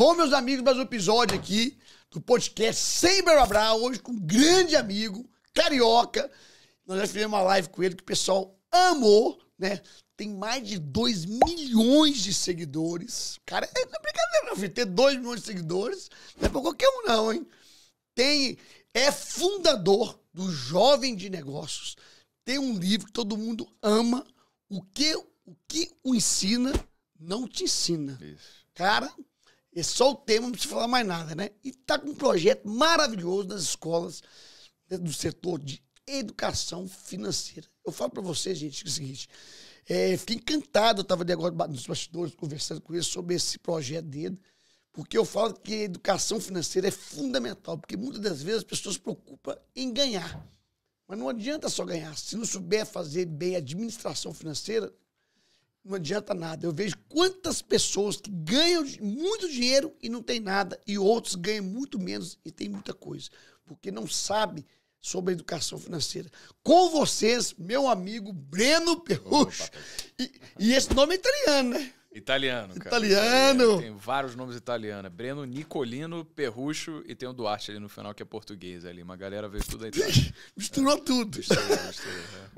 Bom, meus amigos, mais um episódio aqui do podcast Sem Blá Blá Blá, hoje com um grande amigo, carioca. Nós já fizemos uma live com ele que o pessoal amou, né? Tem mais de 2 milhões de seguidores. Cara, não é brincadeira não, filho. Ter 2 milhões de seguidores não é pra qualquer um não, hein? É fundador do Jovem de Negócios. Tem um livro que todo mundo ama. O que o ensina não te ensina. Isso. Cara, é só o tema, não precisa falar mais nada, né? E tá com um projeto maravilhoso nas escolas do setor de educação financeira. Eu falo pra vocês, gente, que é o seguinte, fiquei encantado, eu tava ali agora nos bastidores conversando com ele sobre esse projeto dele, porque eu falo que a educação financeira é fundamental, porque muitas das vezes as pessoas se preocupam em ganhar. Mas não adianta só ganhar. Se não souber fazer bem a administração financeira, não adianta nada. Eu vejo quantas pessoas que ganham muito dinheiro e não tem nada, e outros ganham muito menos e tem muita coisa, porque não sabe sobre a educação financeira. Com vocês, meu amigo Breno Perrucho. E esse nome é italiano, né? Italiano, cara. Italiano. Tem vários nomes italianos. Breno Nicolino Perrucho e tem o Duarte ali no final, que é português ali. Uma galera veio tudo aí. Misturou tudo. Misturou.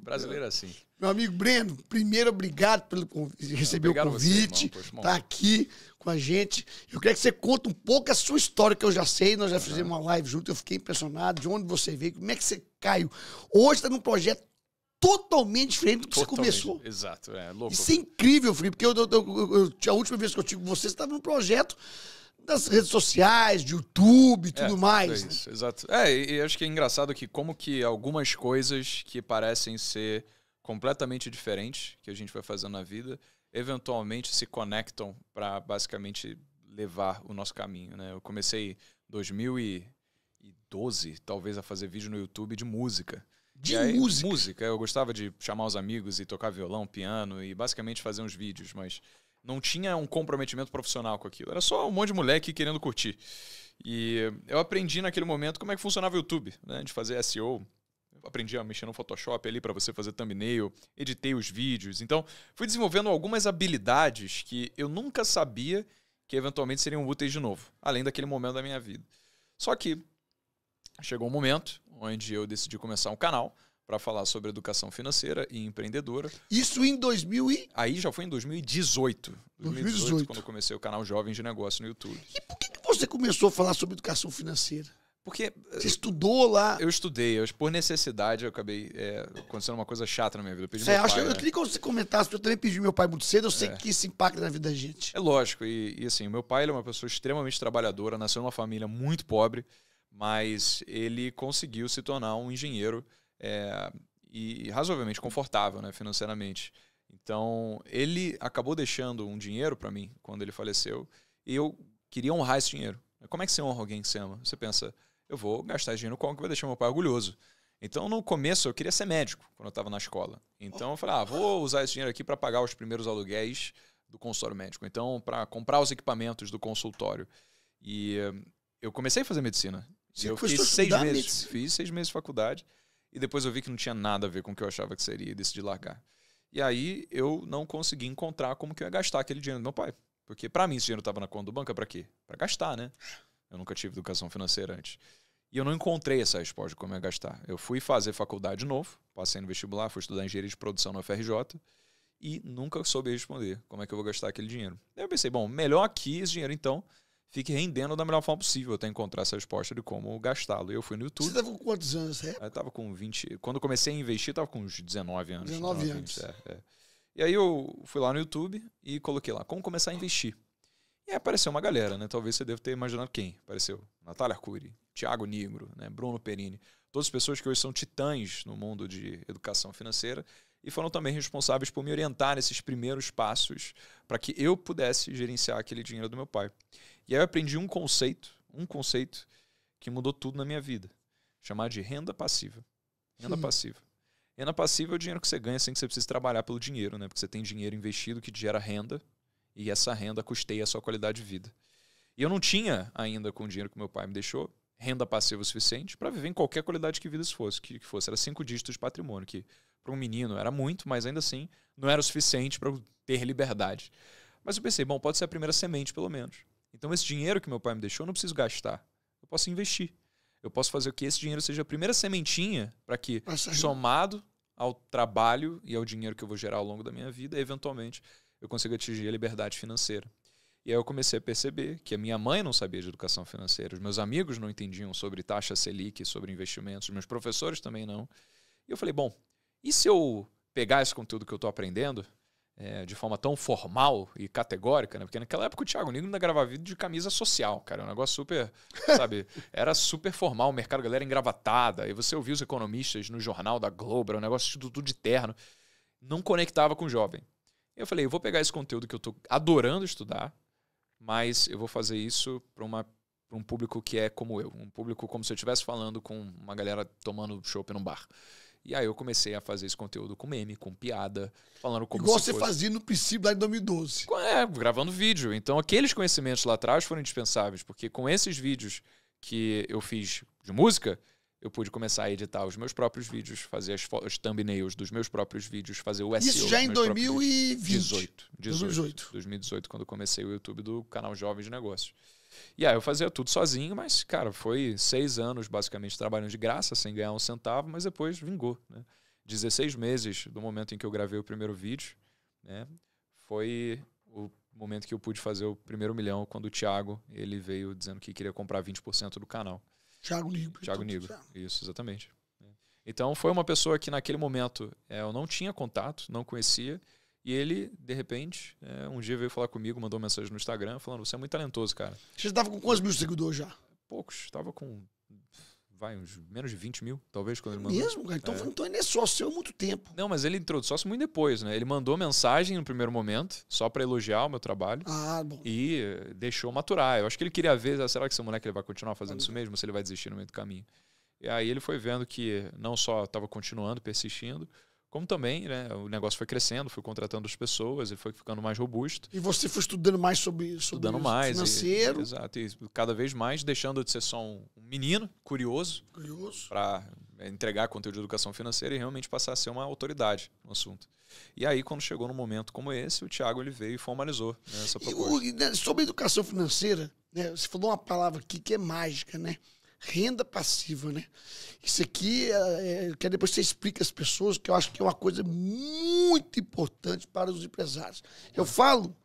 Brasileiro é assim. Meu amigo Breno, primeiro, obrigado por receber o convite. Tá aqui com a gente. Eu quero que você conte um pouco a sua história, que eu já sei. Nós já fizemos uma live junto, eu fiquei impressionado de onde você veio, como é que você caiu. Hoje está num projeto totalmente diferente do que você começou. Exato, é louco. Isso é incrível, Felipe, porque a última vez que eu tive com você estava num projeto das redes sociais, de YouTube e tudo mais. É isso, exato. E acho que é engraçado que como que algumas coisas que parecem ser completamente diferentes, que a gente vai fazendo na vida, eventualmente se conectam para basicamente levar o nosso caminho, né? Eu comecei em 2012, talvez, a fazer vídeo no YouTube de música. Música. Eu gostava de chamar os amigos e tocar violão, piano e basicamente fazer uns vídeos, mas não tinha um comprometimento profissional com aquilo. Era só um monte de moleque querendo curtir. E eu aprendi naquele momento como é que funcionava o YouTube, né? De fazer SEO. Eu aprendi a mexer no Photoshop ali para você fazer thumbnail, editei os vídeos. Então, fui desenvolvendo algumas habilidades que eu nunca sabia que eventualmente seriam úteis de novo, além daquele momento da minha vida. Só que chegou um momento onde eu decidi começar um canal para falar sobre educação financeira e empreendedora. Isso em 2000 e... Aí já foi em 2018. 2018, quando eu comecei o canal Jovem de Negócio no YouTube. E por que você começou a falar sobre educação financeira? Porque você estudou lá? Eu estudei. Por necessidade, eu acabei acontecendo uma coisa chata na minha vida. Eu pedi Eu queria que você comentasse, porque eu também pedi meu pai muito cedo. Eu sei que isso impacta na vida da gente. É lógico. E assim, meu pai, ele é uma pessoa extremamente trabalhadora, nasceu numa família muito pobre, mas ele conseguiu se tornar um engenheiro e razoavelmente confortável, né, financeiramente. Então, ele acabou deixando um dinheiro para mim quando ele faleceu e eu queria honrar esse dinheiro. Como é que você honra alguém que você ama? Você pensa, eu vou gastar esse dinheiro com algo que vai deixar meu pai orgulhoso. Então, no começo, eu queria ser médico quando eu estava na escola. Então, eu falei, vou usar esse dinheiro aqui para pagar os primeiros aluguéis do consultório médico. Então, para comprar os equipamentos do consultório. E eu comecei a fazer medicina. Eu fiz 6 meses. Fiz 6 meses de faculdade. E depois eu vi que não tinha nada a ver com o que eu achava que seria e decidi largar. E aí eu não consegui encontrar como que eu ia gastar aquele dinheiro do meu pai. Porque para mim esse dinheiro estava na conta do banco, é para quê? Para gastar, né? Eu nunca tive educação financeira antes. E eu não encontrei essa resposta de como eu ia gastar. Eu fui fazer faculdade de novo, passei no vestibular, fui estudar engenharia de produção no FRJ e nunca soube responder como é que eu vou gastar aquele dinheiro. Aí eu pensei, bom, melhor que esse dinheiro então fique rendendo da melhor forma possível até encontrar essa resposta de como gastá-lo. E eu fui no YouTube. Você estava com quantos anos? Eu estava com 20. Quando eu comecei a investir, eu estava com uns 19 anos. 19 anos. 20, E aí eu fui lá no YouTube e coloquei lá como começar a investir. E aí apareceu uma galera, né? Talvez você deva ter imaginado quem. Apareceu Natália Arcuri, Thiago Nigro, né? Bruno Perini. Todas as pessoas que hoje são titãs no mundo de educação financeira e foram também responsáveis por me orientar nesses primeiros passos para que eu pudesse gerenciar aquele dinheiro do meu pai. E aí eu aprendi um conceito que mudou tudo na minha vida, chamado de renda passiva. Renda passiva. Renda passiva é o dinheiro que você ganha sem que você precise trabalhar pelo dinheiro, né? Porque você tem dinheiro investido que gera renda e essa renda custeia a sua qualidade de vida. E eu não tinha ainda, com o dinheiro que meu pai me deixou, renda passiva o suficiente para viver em qualquer qualidade que vida fosse. Era 5 dígitos de patrimônio, que para um menino era muito, mas ainda assim não era o suficiente para eu ter liberdade. Mas eu pensei, bom, pode ser a primeira semente pelo menos. Então esse dinheiro que meu pai me deixou, eu não preciso gastar. Eu posso investir. Eu posso fazer com que esse dinheiro seja a primeira sementinha para que, somado ao trabalho e ao dinheiro que eu vou gerar ao longo da minha vida, eventualmente eu consiga atingir a liberdade financeira. E aí eu comecei a perceber que a minha mãe não sabia de educação financeira, os meus amigos não entendiam sobre taxa Selic, sobre investimentos, os meus professores também não. E eu falei, bom, e se eu pegar esse conteúdo que eu estou aprendendo de forma tão formal e categórica, né? Porque naquela época o Thiago Nigro ainda gravava vídeo de camisa social, cara, um negócio super, sabe, era super formal, o mercado, a galera engravatada, e você ouvia os economistas no jornal da Globo, era um negócio tudo de terno, não conectava com o jovem. Eu falei, eu vou pegar esse conteúdo que eu estou adorando estudar, mas eu vou fazer isso para um público que é como eu, um público como se eu estivesse falando com uma galera tomando chopp num bar. E aí eu comecei a fazer esse conteúdo com meme, com piada, falando como igual você fazia no princípio lá em 2012. Gravando vídeo. Então aqueles conhecimentos lá atrás foram indispensáveis, porque com esses vídeos que eu fiz de música, eu pude começar a editar os meus próprios vídeos, fazer as thumbnails dos meus próprios vídeos, fazer o SEO. Isso já em 2020? 2018, quando eu comecei o YouTube do canal Jovem de Negócios. E aí eu fazia tudo sozinho, mas, cara, foi 6 anos basicamente trabalhando de graça, sem ganhar um centavo, mas depois vingou, né? 16 meses do momento em que eu gravei o primeiro vídeo, né? Foi o momento que eu pude fazer o primeiro $1 milhão, quando o Thiago, ele veio dizendo que queria comprar 20% do canal. Thiago Nigro. Isso, exatamente. Então foi uma pessoa que naquele momento eu não tinha contato, não conhecia, e ele, de repente, um dia veio falar comigo, mandou uma mensagem no Instagram, falando, você é muito talentoso, cara. Você estava com quantos mil seguidores já? Poucos, estava com, uns menos de 20 mil, talvez, quando ele mandou. Mesmo, cara? Então ele é sócio seu há muito tempo. Não, mas ele entrou de sócio muito depois, né? Ele mandou mensagem no primeiro momento, só para elogiar o meu trabalho. Bom. E deixou maturar. Eu acho que ele queria ver, será que esse moleque ele vai continuar fazendo isso mesmo, ou se ele vai desistir no meio do caminho. E aí ele foi vendo que não só estava continuando, persistindo, como também, né, o negócio foi crescendo, foi contratando as pessoas, ele foi ficando mais robusto. E você foi estudando mais sobre financeiro. Exato, e cada vez mais deixando de ser só um menino curioso. Para entregar conteúdo de educação financeira e realmente passar a ser uma autoridade no assunto. E aí, quando chegou num momento como esse, o Thiago ele veio e formalizou, né, essa proposta. Sobre educação financeira, né, você falou uma palavra aqui que é mágica, né? Renda passiva, né? Isso aqui, que depois você explica às pessoas, que eu acho que é uma coisa muito importante para os empresários. Eu falo,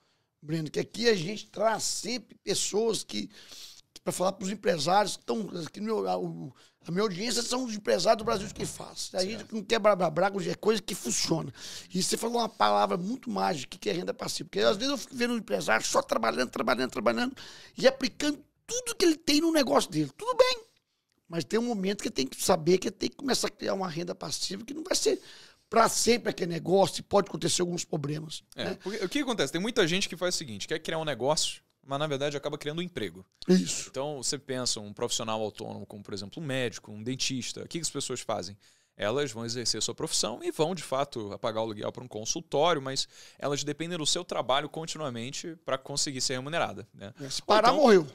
Breno, que aqui a gente traz sempre pessoas para falar para os empresários que estão aqui a minha audiência são os empresários do Brasil que faz. A gente não quer blá, é coisa que funciona. E você falou uma palavra muito mágica, que é renda passiva. Porque às vezes eu fico vendo um empresário só trabalhando e aplicando tudo que ele tem no negócio dele. Tudo bem. Mas tem um momento que ele tem que saber que ele tem que começar a criar uma renda passiva que não vai ser para sempre aquele negócio e pode acontecer alguns problemas. Né? Porque, o que acontece? Tem muita gente que faz o seguinte, quer criar um negócio, mas na verdade acaba criando um emprego. Isso. Então você pensa um profissional autônomo, como por exemplo um médico, um dentista, o que as pessoas fazem? Elas vão exercer a sua profissão e vão, de fato, pagar o aluguel para um consultório, mas elas dependem do seu trabalho continuamente para conseguir ser remunerada. Né? Se parar, morreu.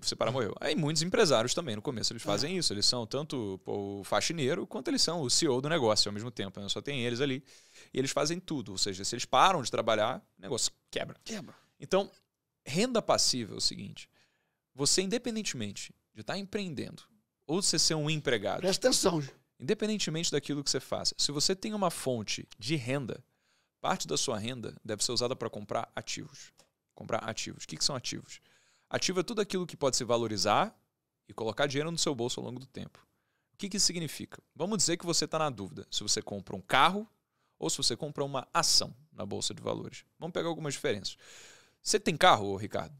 Se parar, morreu. Aí muitos empresários também, no começo, eles fazem isso. Eles são tanto o faxineiro, quanto eles são o CEO do negócio ao mesmo tempo. Né? Só tem eles ali. E eles fazem tudo. Ou seja, se eles param de trabalhar, o negócio quebra. Então, renda passiva é o seguinte. Você, independentemente de estar empreendendo ou de você ser um empregado... Presta atenção, gente. Independentemente daquilo que você faça, se você tem uma fonte de renda, parte da sua renda deve ser usada para comprar ativos. Comprar ativos. O que são ativos? Ativo é tudo aquilo que pode se valorizar e colocar dinheiro no seu bolso ao longo do tempo. O que isso significa? Vamos dizer que você está na dúvida se você compra um carro ou se você compra uma ação na Bolsa de Valores. Vamos pegar algumas diferenças. Você tem carro, Ricardo?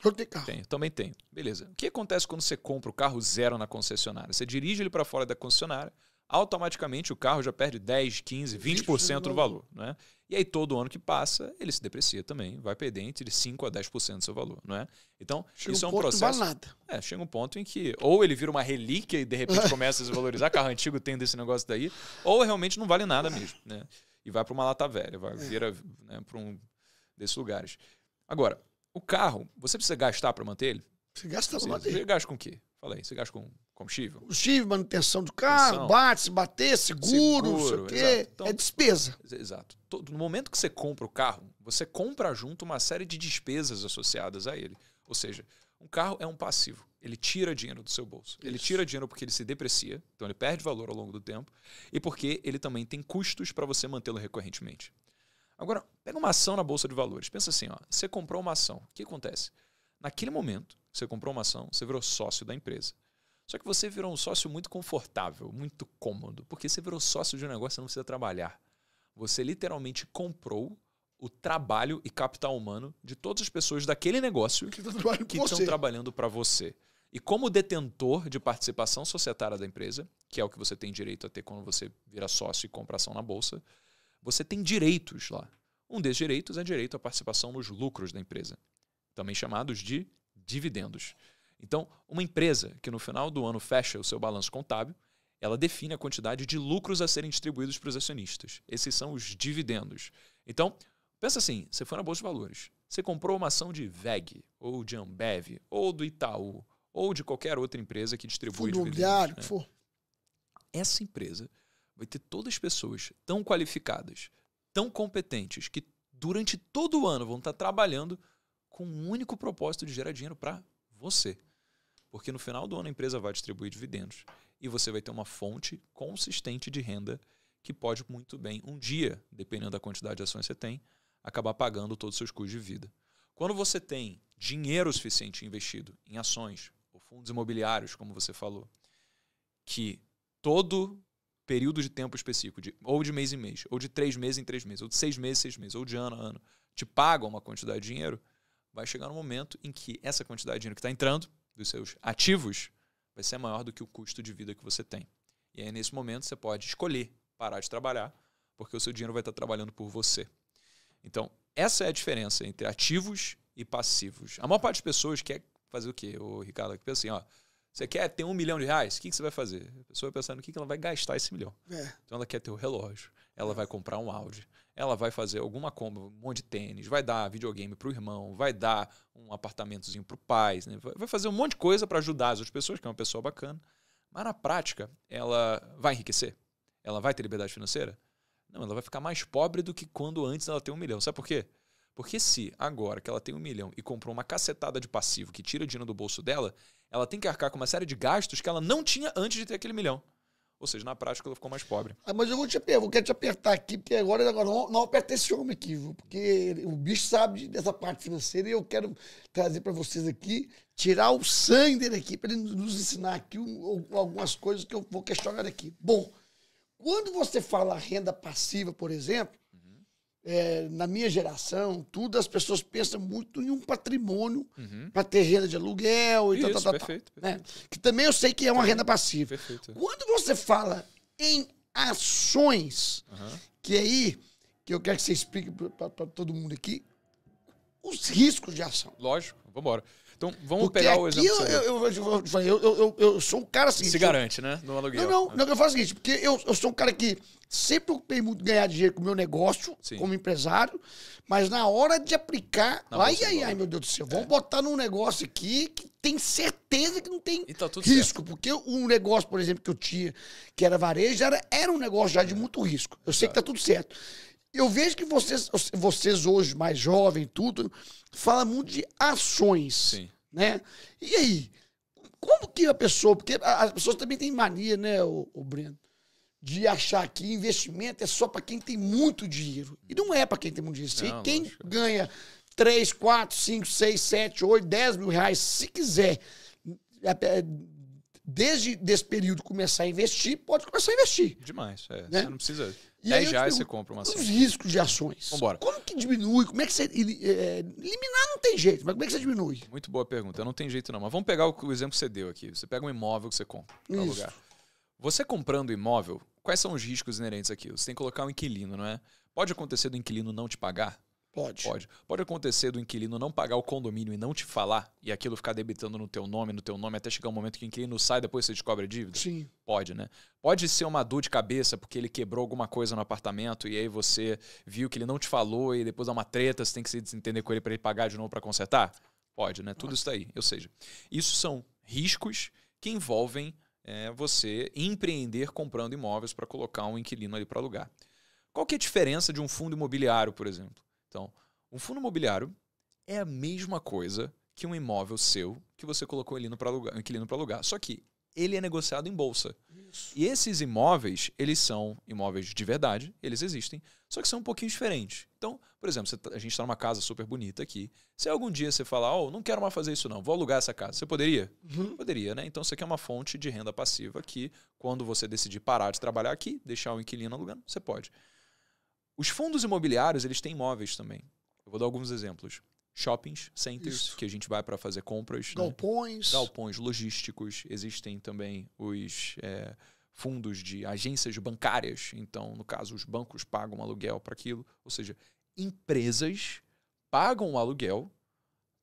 Eu tenho carro. Também tenho. Beleza. O que acontece quando você compra o carro zero na concessionária? Você dirige ele para fora da concessionária, automaticamente o carro já perde 10, 15, 20% do valor. Né? E aí todo ano que passa, ele se deprecia também, vai perder entre 5% a 10% do seu valor. Não é? Então, isso é um processo... Não vale nada. Chega um ponto em que ou ele vira uma relíquia e de repente começa a se valorizar, carro antigo tem desse negócio daí, ou realmente não vale nada mesmo. Né? E vai para uma lata velha, vira, né, para um desses lugares. Agora, o carro, você precisa gastar para manter ele? Você gasta para manter. Você gasta com o quê? Fala aí, você gasta com combustível? Combustível, manutenção do carro, se bater, seguro, não sei o quê. Então, é despesa. Exato. No momento que você compra o carro, você compra junto uma série de despesas associadas a ele. Ou seja, um carro é um passivo. Ele tira dinheiro do seu bolso. Ele tira dinheiro porque ele se deprecia, então ele perde valor ao longo do tempo, e porque ele também tem custos para você mantê-lo recorrentemente. Agora, pega uma ação na Bolsa de Valores. Pensa assim, ó, você comprou uma ação. O que acontece? Naquele momento que você comprou uma ação, você virou sócio da empresa. Só que você virou um sócio muito confortável, muito cômodo, porque você virou sócio de um negócio que você não precisa trabalhar. Você literalmente comprou o trabalho e capital humano de todas as pessoas daquele negócio que estão trabalhando para você. E como detentor de participação societária da empresa, que é o que você tem direito a ter quando você vira sócio e compra ação na bolsa, você tem direitos lá. Um desses direitos é direito à participação nos lucros da empresa, também chamados de dividendos. Então, uma empresa que no final do ano fecha o seu balanço contábil, ela define a quantidade de lucros a serem distribuídos para os acionistas. Esses são os dividendos. Então, pensa assim, você foi na Bolsa de Valores, você comprou uma ação de VEG, ou de Ambev, ou do Itaú, ou de qualquer outra empresa que distribui dividendos. Né? Essa empresa vai ter todas as pessoas tão qualificadas, tão competentes, que durante todo o ano vão estar trabalhando com um único propósito de gerar dinheiro para você. Porque no final do ano a empresa vai distribuir dividendos e você vai ter uma fonte consistente de renda que pode muito bem, um dia, dependendo da quantidade de ações que você tem, acabar pagando todos os seus custos de vida. Quando você tem dinheiro suficiente investido em ações ou fundos imobiliários, como você falou, que todo período de tempo específico, ou de mês em mês, ou de 3 meses em 3 meses, ou de 6 meses em 6 meses, ou de ano a ano, te pagam uma quantidade de dinheiro, vai chegar um momento em que essa quantidade de dinheiro que está entrando dos seus ativos vai ser maior do que o custo de vida que você tem. E aí, nesse momento, você pode escolher parar de trabalhar, porque o seu dinheiro vai estar trabalhando por você. Então, essa é a diferença entre ativos e passivos. A maior parte das pessoas quer fazer o quê, Ricardo? Pensa assim, ó, você quer ter R$1 milhão? O que você vai fazer? A pessoa vai pensar no que ela vai gastar esse milhão. Então, ela quer ter o relógio, ela vai comprar um Audi, ela vai fazer alguma compra, um monte de tênis, vai dar videogame para o irmão, vai dar um apartamentozinho para o pai, né? Vai fazer um monte de coisa para ajudar as outras pessoas, que é uma pessoa bacana. Mas, na prática, ela vai enriquecer? Ela vai ter liberdade financeira? Não, ela vai ficar mais pobre do que quando antes ela tem 1 milhão. Sabe por quê? Porque se agora que ela tem 1 milhão e comprou uma cacetada de passivo que tira dinheiro do bolso dela, ela tem que arcar com uma série de gastos que ela não tinha antes de ter aquele 1 milhão. Ou seja, na prática ela ficou mais pobre. Mas eu quero te apertar aqui, porque agora não aperta esse homem aqui, viu? Porque o bicho sabe dessa parte financeira e eu quero trazer para vocês aqui, tirar o sangue dele aqui, para ele nos ensinar aqui algumas coisas que eu vou questionar aqui. Bom, quando você fala renda passiva, por exemplo, na minha geração, as pessoas pensam muito em um patrimônio para ter renda de aluguel e tal. Perfeito. Né? Que também eu sei que é uma renda passiva. Perfeito. Quando você fala em ações, que aí, que eu quero que você explique para todo mundo aqui, os riscos de ação. Lógico, vamos embora. Então, vamos pegar o exemplo. Eu sou um cara assim. Se garante, né? No aluguel. Não, eu faço o seguinte, porque eu sou um cara que sempre preocupei muito em ganhar dinheiro com o meu negócio, como empresário, mas na hora de aplicar, ai, meu Deus do céu, vamos botar num negócio aqui que tem certeza que não tem risco, porque um negócio, por exemplo, que eu tinha, que era varejo, era um negócio já de muito risco. Eu sei que tá tudo certo. Eu vejo que vocês hoje, mais jovens, tudo, falam muito de ações. Sim. Né? E aí, como que a pessoa... Porque as pessoas também têm mania, né, o Breno, de achar que investimento é só para quem tem muito dinheiro. E não é para quem tem muito dinheiro. Quem ganha 3, 4, 5, 6, 7, 8, 10 mil reais, se quiser, desde esse período começar a investir, pode começar a investir. Demais, né? Você não precisa... E 10 reais você compra uma ação. Os riscos de ações. Vambora. Como que diminui? Como é que você... eliminar não tem jeito, mas como é que você diminui? Muito boa pergunta. Não tem jeito não. Mas vamos pegar o exemplo que você deu aqui. Você pega um imóvel que você compra para alugar. Você comprando imóvel, quais são os riscos inerentes aqui? Você tem que colocar um inquilino, não é? Pode acontecer do inquilino não te pagar? Pode. Pode acontecer do inquilino não pagar o condomínio e não te falar e aquilo ficar debitando no teu nome, até chegar um momento que o inquilino sai e depois você descobre a dívida? Sim. Pode, né? Pode ser uma dor de cabeça porque ele quebrou alguma coisa no apartamento e aí você viu que ele não te falou e depois dá uma treta, você tem que se desentender com ele para ele pagar de novo para consertar? Pode, né? Tudo isso daí. Ou seja, isso são riscos que envolvem você empreender comprando imóveis para colocar um inquilino ali para alugar. Qual que é a diferença de um fundo imobiliário, por exemplo? Então, um fundo imobiliário é a mesma coisa que um imóvel seu, que você colocou um inquilino para alugar. Só que ele é negociado em bolsa. Isso. E esses imóveis, eles são imóveis de verdade, eles existem, só que são um pouquinho diferentes. Então, por exemplo, a gente está numa casa super bonita aqui. Se algum dia você falar, não quero mais fazer isso não, vou alugar essa casa, você poderia? Poderia, né? Então, você quer uma fonte de renda passiva que, quando você decidir parar de trabalhar aqui, deixar o inquilino alugando, você pode. Os fundos imobiliários, eles têm imóveis também. Eu vou dar alguns exemplos. Shoppings, centers, que a gente vai para fazer compras. Galpões. Né? Galpões logísticos. Existem também os fundos de agências bancárias. Então, no caso, os bancos pagam aluguel para aquilo. Ou seja, empresas pagam o aluguel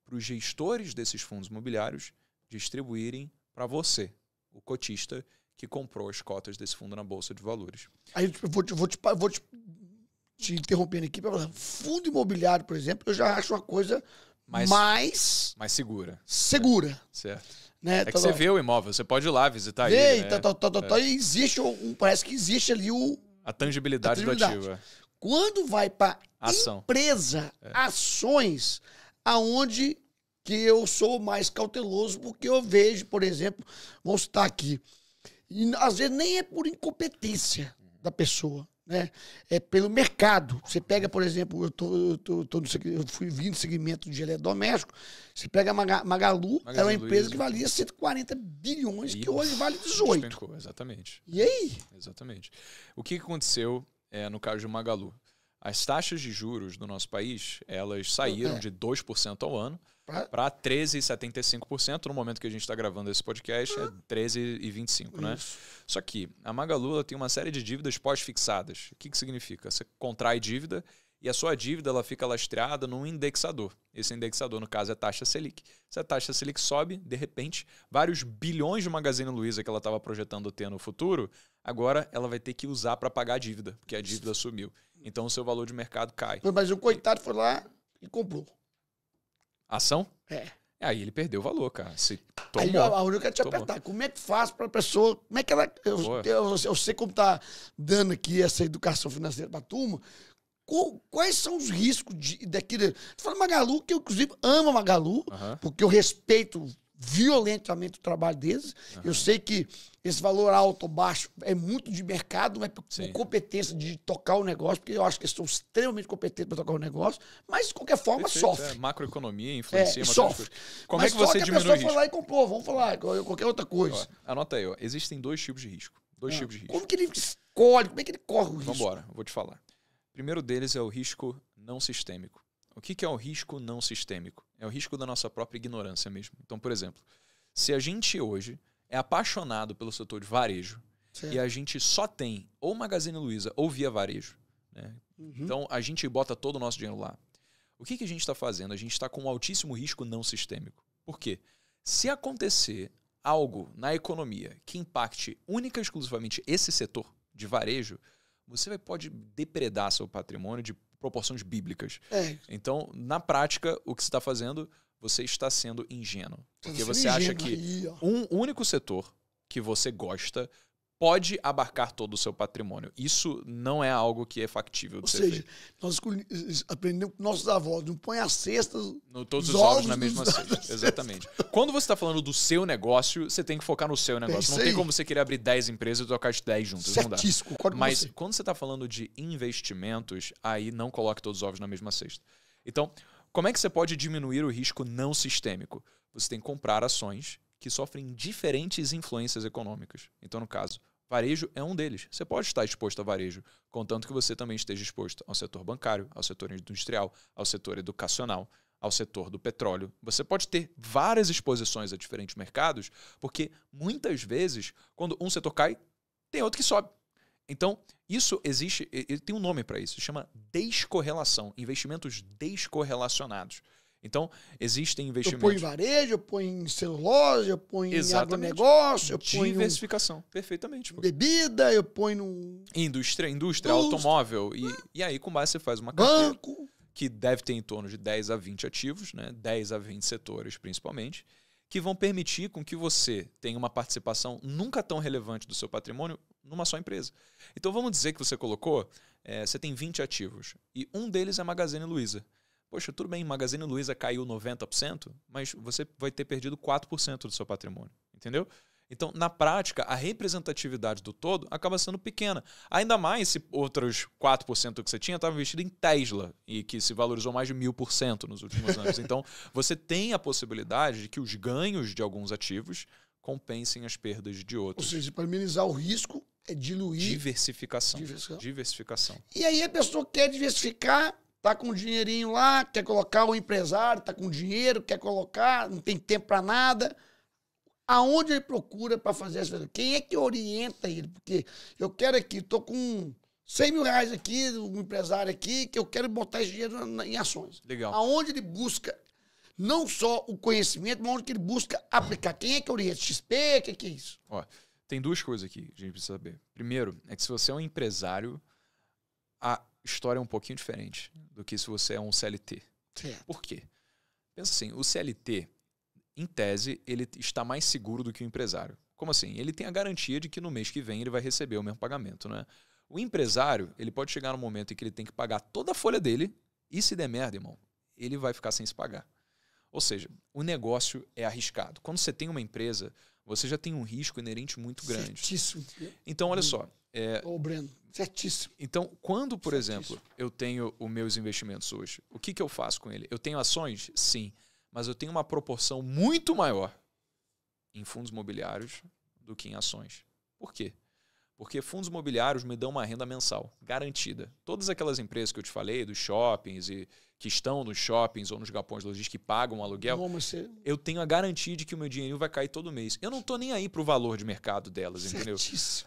para os gestores desses fundos imobiliários distribuírem para você, o cotista que comprou as cotas desse fundo na Bolsa de Valores. Aí eu vou te interrompendo aqui para falar, fundo imobiliário, por exemplo, eu já acho uma coisa mais segura. Certo. Né? É que você vê o imóvel, você pode ir lá visitar ele. Né? E existe parece que existe ali a tangibilidade do ativo. Quando vai para empresa, ações, aonde que eu sou mais cauteloso, porque eu vejo, por exemplo, vamos citar aqui, e às vezes nem é por incompetência da pessoa, né? É pelo mercado. Você pega, por exemplo, eu fui vindo no segmento de eletrodoméstico, você pega a Magalu, era uma empresa que valia 140 bilhões, que hoje vale 18. Despencou, exatamente. E aí? Exatamente. O que aconteceu no caso de Magalu? As taxas de juros do nosso país, elas saíram de 2% ao ano para 13,75%. No momento que a gente está gravando esse podcast, é 13,25%, né? Só que a Magalu ela tem uma série de dívidas pós-fixadas. O que significa? Você contrai dívida e a sua dívida ela fica lastreada num indexador. Esse indexador, no caso, é a taxa Selic. Se a taxa Selic sobe, de repente, vários bilhões de Magazine Luiza que ela estava projetando ter no futuro, agora ela vai ter que usar para pagar a dívida, porque a dívida sumiu. Então, o seu valor de mercado cai. Mas o coitado foi lá e comprou. Ação? Aí ele perdeu o valor, cara. Aí eu quero te apertar. Como é que faz para a pessoa... Como é que ela... Eu sei como tá dando aqui essa educação financeira para a turma. Quais são os riscos daquilo? Tu fala Magalu, que eu, inclusive, amo a Magalu, porque eu respeito violentamente o trabalho deles. Eu sei que esse valor alto ou baixo é muito de mercado, não é por competência de tocar o negócio, porque eu acho que eles são extremamente competentes para tocar o negócio, mas de qualquer forma sofre. Macroeconomia influencia sofre. Como é que você diminui o risco? A pessoa foi lá e comprou, vamos falar qualquer outra coisa. Anota aí, existem dois tipos de risco. Tipos de risco. Como que ele escolhe? Como é que ele corre o risco? Vambora, eu vou te falar. O primeiro deles é o risco não sistêmico. O que é o risco não sistêmico? É o risco da nossa própria ignorância mesmo. Então, por exemplo, se a gente hoje é apaixonado pelo setor de varejo e a gente só tem ou Magazine Luiza ou Via Varejo, né? Então a gente bota todo o nosso dinheiro lá. O que a gente está fazendo? A gente está com um altíssimo risco não sistêmico. Por quê? Se acontecer algo na economia que impacte única e exclusivamente esse setor de varejo, você pode depredar seu patrimônio de proporções bíblicas. Então, na prática, o que você está fazendo, você está sendo ingênuo. Porque você acha que um único setor que você gosta pode abarcar todo o seu patrimônio. Isso não é algo que é factível de ser feito. Nós aprendemos com nossos avós, não põe as cestas... Todos os ovos na mesma cesta. Exatamente. Quando você está falando do seu negócio, você tem que focar no seu negócio. Não tem como você querer abrir 10 empresas e tocar as 10 juntas. Certíssimo, não dá. Mas quando você está falando de investimentos, aí não coloque todos os ovos na mesma cesta. Então, como é que você pode diminuir o risco não sistêmico? Você tem que comprar ações que sofrem diferentes influências econômicas. Então, no caso, varejo é um deles. Você pode estar exposto a varejo, contanto que você também esteja exposto ao setor bancário, ao setor industrial, ao setor educacional, ao setor do petróleo. Você pode ter várias exposições a diferentes mercados, porque muitas vezes, quando um setor cai, tem outro que sobe. Então, isso existe, tem um nome para isso, chama descorrelação, investimentos descorrelacionados. Então, existem investimentos... Eu ponho em varejo, eu ponho em celulose, eu ponho em agronegócio, eu ponho em... Diversificação, perfeitamente. Bebida, eu ponho no... Indústria, automóvel. E aí, com base, você faz uma carteira... Banco. Que deve ter em torno de 10 a 20 ativos, né? 10 a 20 setores, principalmente, que vão permitir com que você tenha uma participação nunca tão relevante do seu patrimônio numa só empresa. Então, vamos dizer que você colocou, você tem 20 ativos, e um deles é Magazine Luiza. Poxa, tudo bem, Magazine Luiza caiu 90%, mas você vai ter perdido 4% do seu patrimônio, entendeu? Então, na prática, a representatividade do todo acaba sendo pequena. Ainda mais se outros 4% que você tinha estava investido em Tesla e que se valorizou mais de 1000% nos últimos anos. Então, você tem a possibilidade de que os ganhos de alguns ativos compensem as perdas de outros. Ou seja, para minimizar o risco, é diluir. Diversificação. E aí a pessoa quer diversificar, tá com um dinheirinho lá, quer colocar, o empresário tá com dinheiro, quer colocar, não tem tempo para nada. Aonde ele procura para fazer essa coisa? Quem é que orienta ele? Porque eu quero aqui, estou com 100 mil reais aqui, um empresário aqui, que eu quero botar esse dinheiro em ações. Legal. Aonde ele busca não só o conhecimento, mas onde que ele busca aplicar. Quem é que orienta? XP? O que é isso? Ó, tem duas coisas aqui que a gente precisa saber. Primeiro, é que se você é um empresário, a história é um pouquinho diferente do que se você é um CLT. Certo. Por quê? Pensa assim, o CLT, em tese, ele está mais seguro do que o empresário. Como assim? Ele tem a garantia de que no mês que vem ele vai receber o mesmo pagamento, né? O empresário, ele pode chegar no momento em que ele tem que pagar toda a folha dele e se der merda, irmão, ele vai ficar sem se pagar. Ou seja, o negócio é arriscado. Quando você tem uma empresa, você já tem um risco inerente muito grande. Certíssimo. Então, olha só. Ô, Breno, certíssimo. Então, quando, por exemplo, eu tenho os meus investimentos hoje, o que eu faço com ele? Eu tenho ações? Sim. Mas eu tenho uma proporção muito maior em fundos imobiliários do que em ações. Por quê? Porque fundos imobiliários me dão uma renda mensal, garantida. Todas aquelas empresas que eu te falei, dos shoppings, e que estão nos shoppings ou nos galpões logísticos que pagam um aluguel, eu tenho a garantia de que o meu dinheiro vai cair todo mês. Eu não estou nem aí para o valor de mercado delas, entendeu?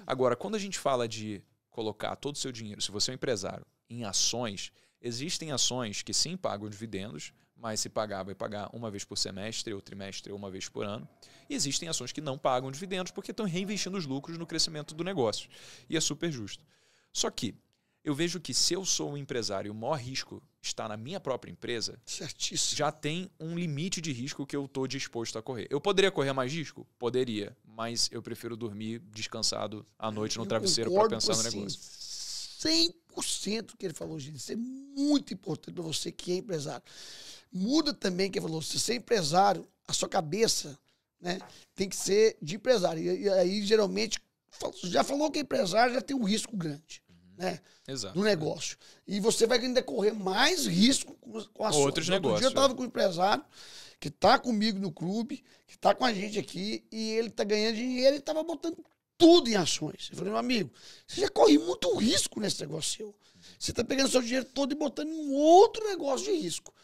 Agora, quando a gente fala de colocar todo o seu dinheiro, se você é um empresário, em ações, existem ações que sim pagam dividendos, mas se pagar, vai pagar uma vez por semestre, ou trimestre, ou uma vez por ano. E existem ações que não pagam dividendos porque estão reinvestindo os lucros no crescimento do negócio. E é super justo. Só que eu vejo que se eu sou um empresário e o maior risco está na minha própria empresa, certíssimo, já tem um limite de risco que eu estou disposto a correr. Eu poderia correr mais risco? Poderia. Mas eu prefiro dormir descansado à noite no travesseiro para pensar no negócio. 100% que ele falou, gente. Isso é muito importante para você que é empresário. Muda também, que ele falou, se você é empresário, a sua cabeça, né, tem que ser de empresário. E aí, geralmente, já falou que empresário já tem um risco grande, né, exato, no negócio. E você vai ainda correr mais risco com ações. Outros negócios. Outro dia eu estava com um empresário que está comigo no clube, que está com a gente aqui, e ele está ganhando dinheiro e estava botando tudo em ações. Eu falei, meu amigo, você já corre muito risco nesse negócio seu. Você está pegando seu dinheiro todo e botando em um outro negócio de risco.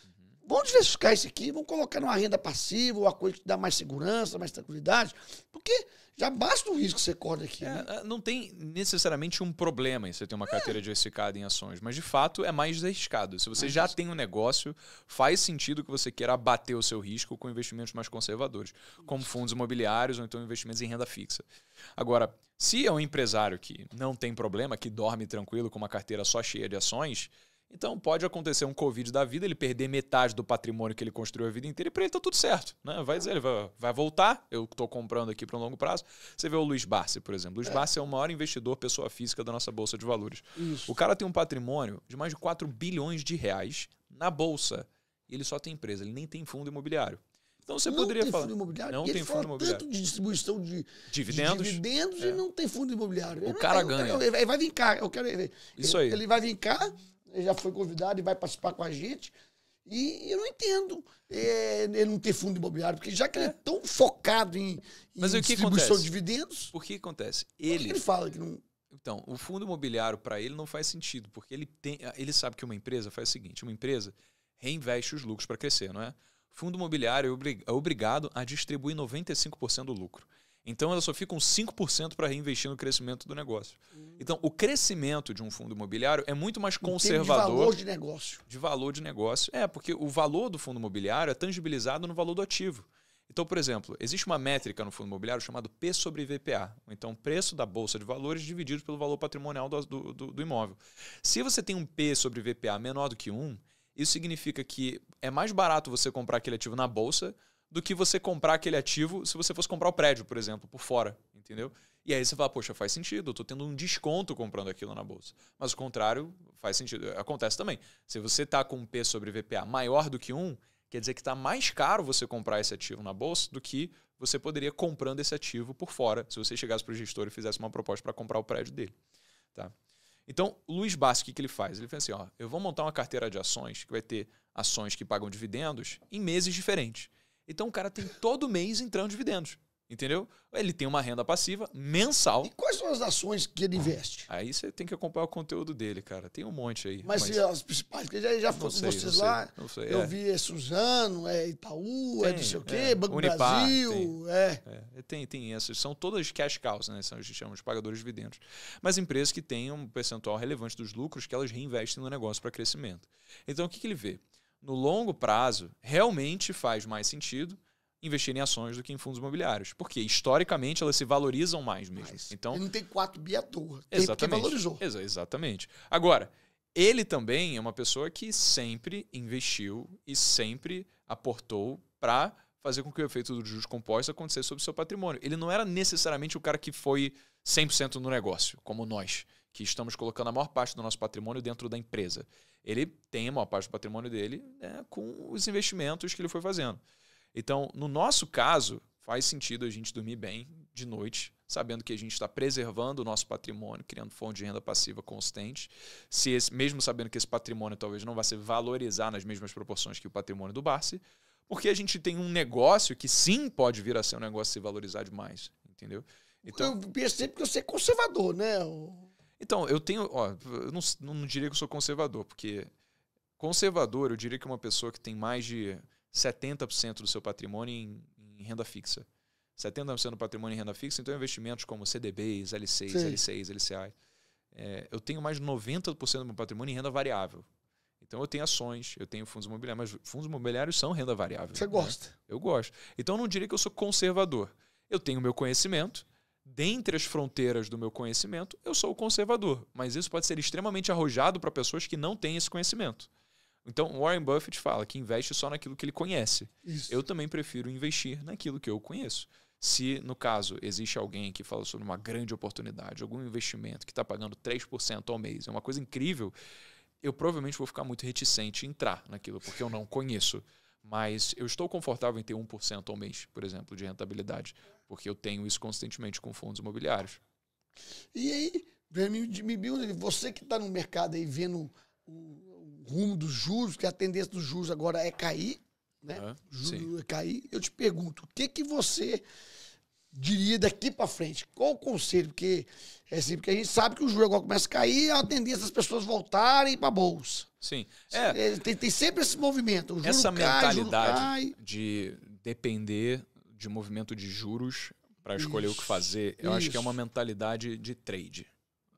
Vamos diversificar isso aqui, vamos colocar numa renda passiva, uma coisa que dá mais segurança, mais tranquilidade, porque já basta o risco que você corre aqui. Né? Não tem necessariamente um problema em você ter uma carteira diversificada em ações, mas de fato é mais arriscado. Se você já tem um negócio, faz sentido que você queira abater o seu risco com investimentos mais conservadores, como fundos imobiliários ou então investimentos em renda fixa. Agora, se é um empresário que não tem problema, que dorme tranquilo com uma carteira só cheia de ações, então pode acontecer um Covid da vida, ele perder metade do patrimônio que ele construiu a vida inteira e para ele tá tudo certo. Né? Vai dizer, ele vai voltar, eu estou comprando aqui para um longo prazo. Você vê o Luiz Barsi, por exemplo. Luiz Barsi é o maior investidor, pessoa física da nossa Bolsa de Valores. Isso. O cara tem um patrimônio de mais de 4 bilhões de reais na Bolsa. E ele só tem empresa, ele nem tem fundo imobiliário. Então você poderia falar. Fundo imobiliário, não tem fundo imobiliário. Tanto de distribuição de dividendos e não tem fundo imobiliário. O cara ganha. Ele vai vir cá. Isso aí. Ele vai vir cá. Ele já foi convidado e vai participar com a gente. E eu não entendo ele não ter fundo imobiliário, porque já que ele é tão focado em distribuição de dividendos... Por que acontece? Por que ele fala que não... Então, o fundo imobiliário para ele não faz sentido, porque ele sabe que uma empresa faz o seguinte, uma empresa reinveste os lucros para crescer, não é? O fundo imobiliário é obrigado a distribuir 95% do lucro. Então, ela só fica uns 5% para reinvestir no crescimento do negócio. Então, o crescimento de um fundo imobiliário é muito mais conservador. De valor de negócio. De valor de negócio. Porque o valor do fundo imobiliário é tangibilizado no valor do ativo. Então, por exemplo, existe uma métrica no fundo imobiliário chamada P sobre VPA. Então, preço da Bolsa de Valores dividido pelo valor patrimonial do imóvel. Se você tem um P sobre VPA menor do que 1, isso significa que é mais barato você comprar aquele ativo na Bolsa do que você comprar aquele ativo se você fosse comprar o prédio, por exemplo, por fora. entendeu? E aí você fala, poxa, faz sentido, eu estou tendo um desconto comprando aquilo na bolsa. Mas o contrário faz sentido. Acontece também. Se você está com um P sobre VPA maior do que 1, quer dizer que está mais caro você comprar esse ativo na bolsa do que você poderia comprando esse ativo por fora, se você chegasse para o gestor e fizesse uma proposta para comprar o prédio dele. Tá? Então, o Luiz Bassi, o que ele faz? Ele faz assim, ó, eu vou montar uma carteira de ações que vai ter ações que pagam dividendos em meses diferentes. Então, o cara tem todo mês entrando dividendos. Entendeu? Ele tem uma renda passiva mensal. E quais são as ações que ele investe? Aí você tem que acompanhar o conteúdo dele, cara. Tem um monte aí. Mas as principais, que já foram com vocês lá. Não sei, eu vi Suzano, Itaú, tem, não sei o quê, Banco Unipar, Brasil. Tem essas. São todas cash cows, né? São, a gente chama de pagadores de dividendos. Mas empresas que têm um percentual relevante dos lucros que elas reinvestem no negócio para crescimento. Então, o que ele vê? No longo prazo, realmente faz mais sentido investir em ações do que em fundos imobiliários. Porque, historicamente, elas se valorizam mais mesmo. Então, ele não tem 4 bi à toa. Exatamente. Porque valorizou. Exatamente. Agora, ele também é uma pessoa que sempre investiu e sempre aportou para fazer com que o efeito dos juros compostos acontecesse sobre o seu patrimônio. Ele não era necessariamente o cara que foi 100% no negócio, como nós, que estamos colocando a maior parte do nosso patrimônio dentro da empresa. Ele tem a maior parte do patrimônio dele, né, com os investimentos que ele foi fazendo. Então, no nosso caso, faz sentido a gente dormir bem de noite, sabendo que a gente está preservando o nosso patrimônio, criando fonte de renda passiva constante, mesmo sabendo que esse patrimônio talvez não vai se valorizar nas mesmas proporções que o patrimônio do Barsi, porque a gente tem um negócio que sim pode vir a ser um negócio se valorizar demais, entendeu? Então, eu percebo que você é conservador, né? Então, eu tenho... eu não diria que eu sou conservador, porque conservador eu diria que é uma pessoa que tem mais de 70% do seu patrimônio em renda fixa. 70% do patrimônio em renda fixa, então investimentos como CDBs, L6, L6, LCI. Eu tenho mais de 90% do meu patrimônio em renda variável. Então eu tenho ações, eu tenho fundos imobiliários, mas fundos imobiliários são renda variável. Você gosta? Eu gosto. Então eu não diria que eu sou conservador. Eu tenho meu conhecimento, dentre as fronteiras do meu conhecimento, eu sou o conservador. Mas isso pode ser extremamente arrojado para pessoas que não têm esse conhecimento. Então, Warren Buffett fala que investe só naquilo que ele conhece. Isso. Eu também prefiro investir naquilo que eu conheço. Se, no caso, existe alguém que fala sobre uma grande oportunidade, algum investimento que está pagando 3% ao mês, é uma coisa incrível, eu provavelmente vou ficar muito reticente em entrar naquilo, porque eu não conheço. Mas eu estou confortável em ter 1% ao mês, por exemplo, de rentabilidade, porque eu tenho isso constantemente com fundos imobiliários. E aí, você que está no mercado aí vendo o rumo dos juros, que a tendência dos juros agora é cair, né? Juros é cair. Eu te pergunto, o que você diria daqui para frente? Qual o conselho? Porque porque a gente sabe que o juro agora começa a cair, a tendência das pessoas voltarem para a bolsa. Sim. Tem sempre esse movimento. O juro essa cai, mentalidade de depender de movimento de juros para escolher o que fazer, eu acho que é uma mentalidade de trade.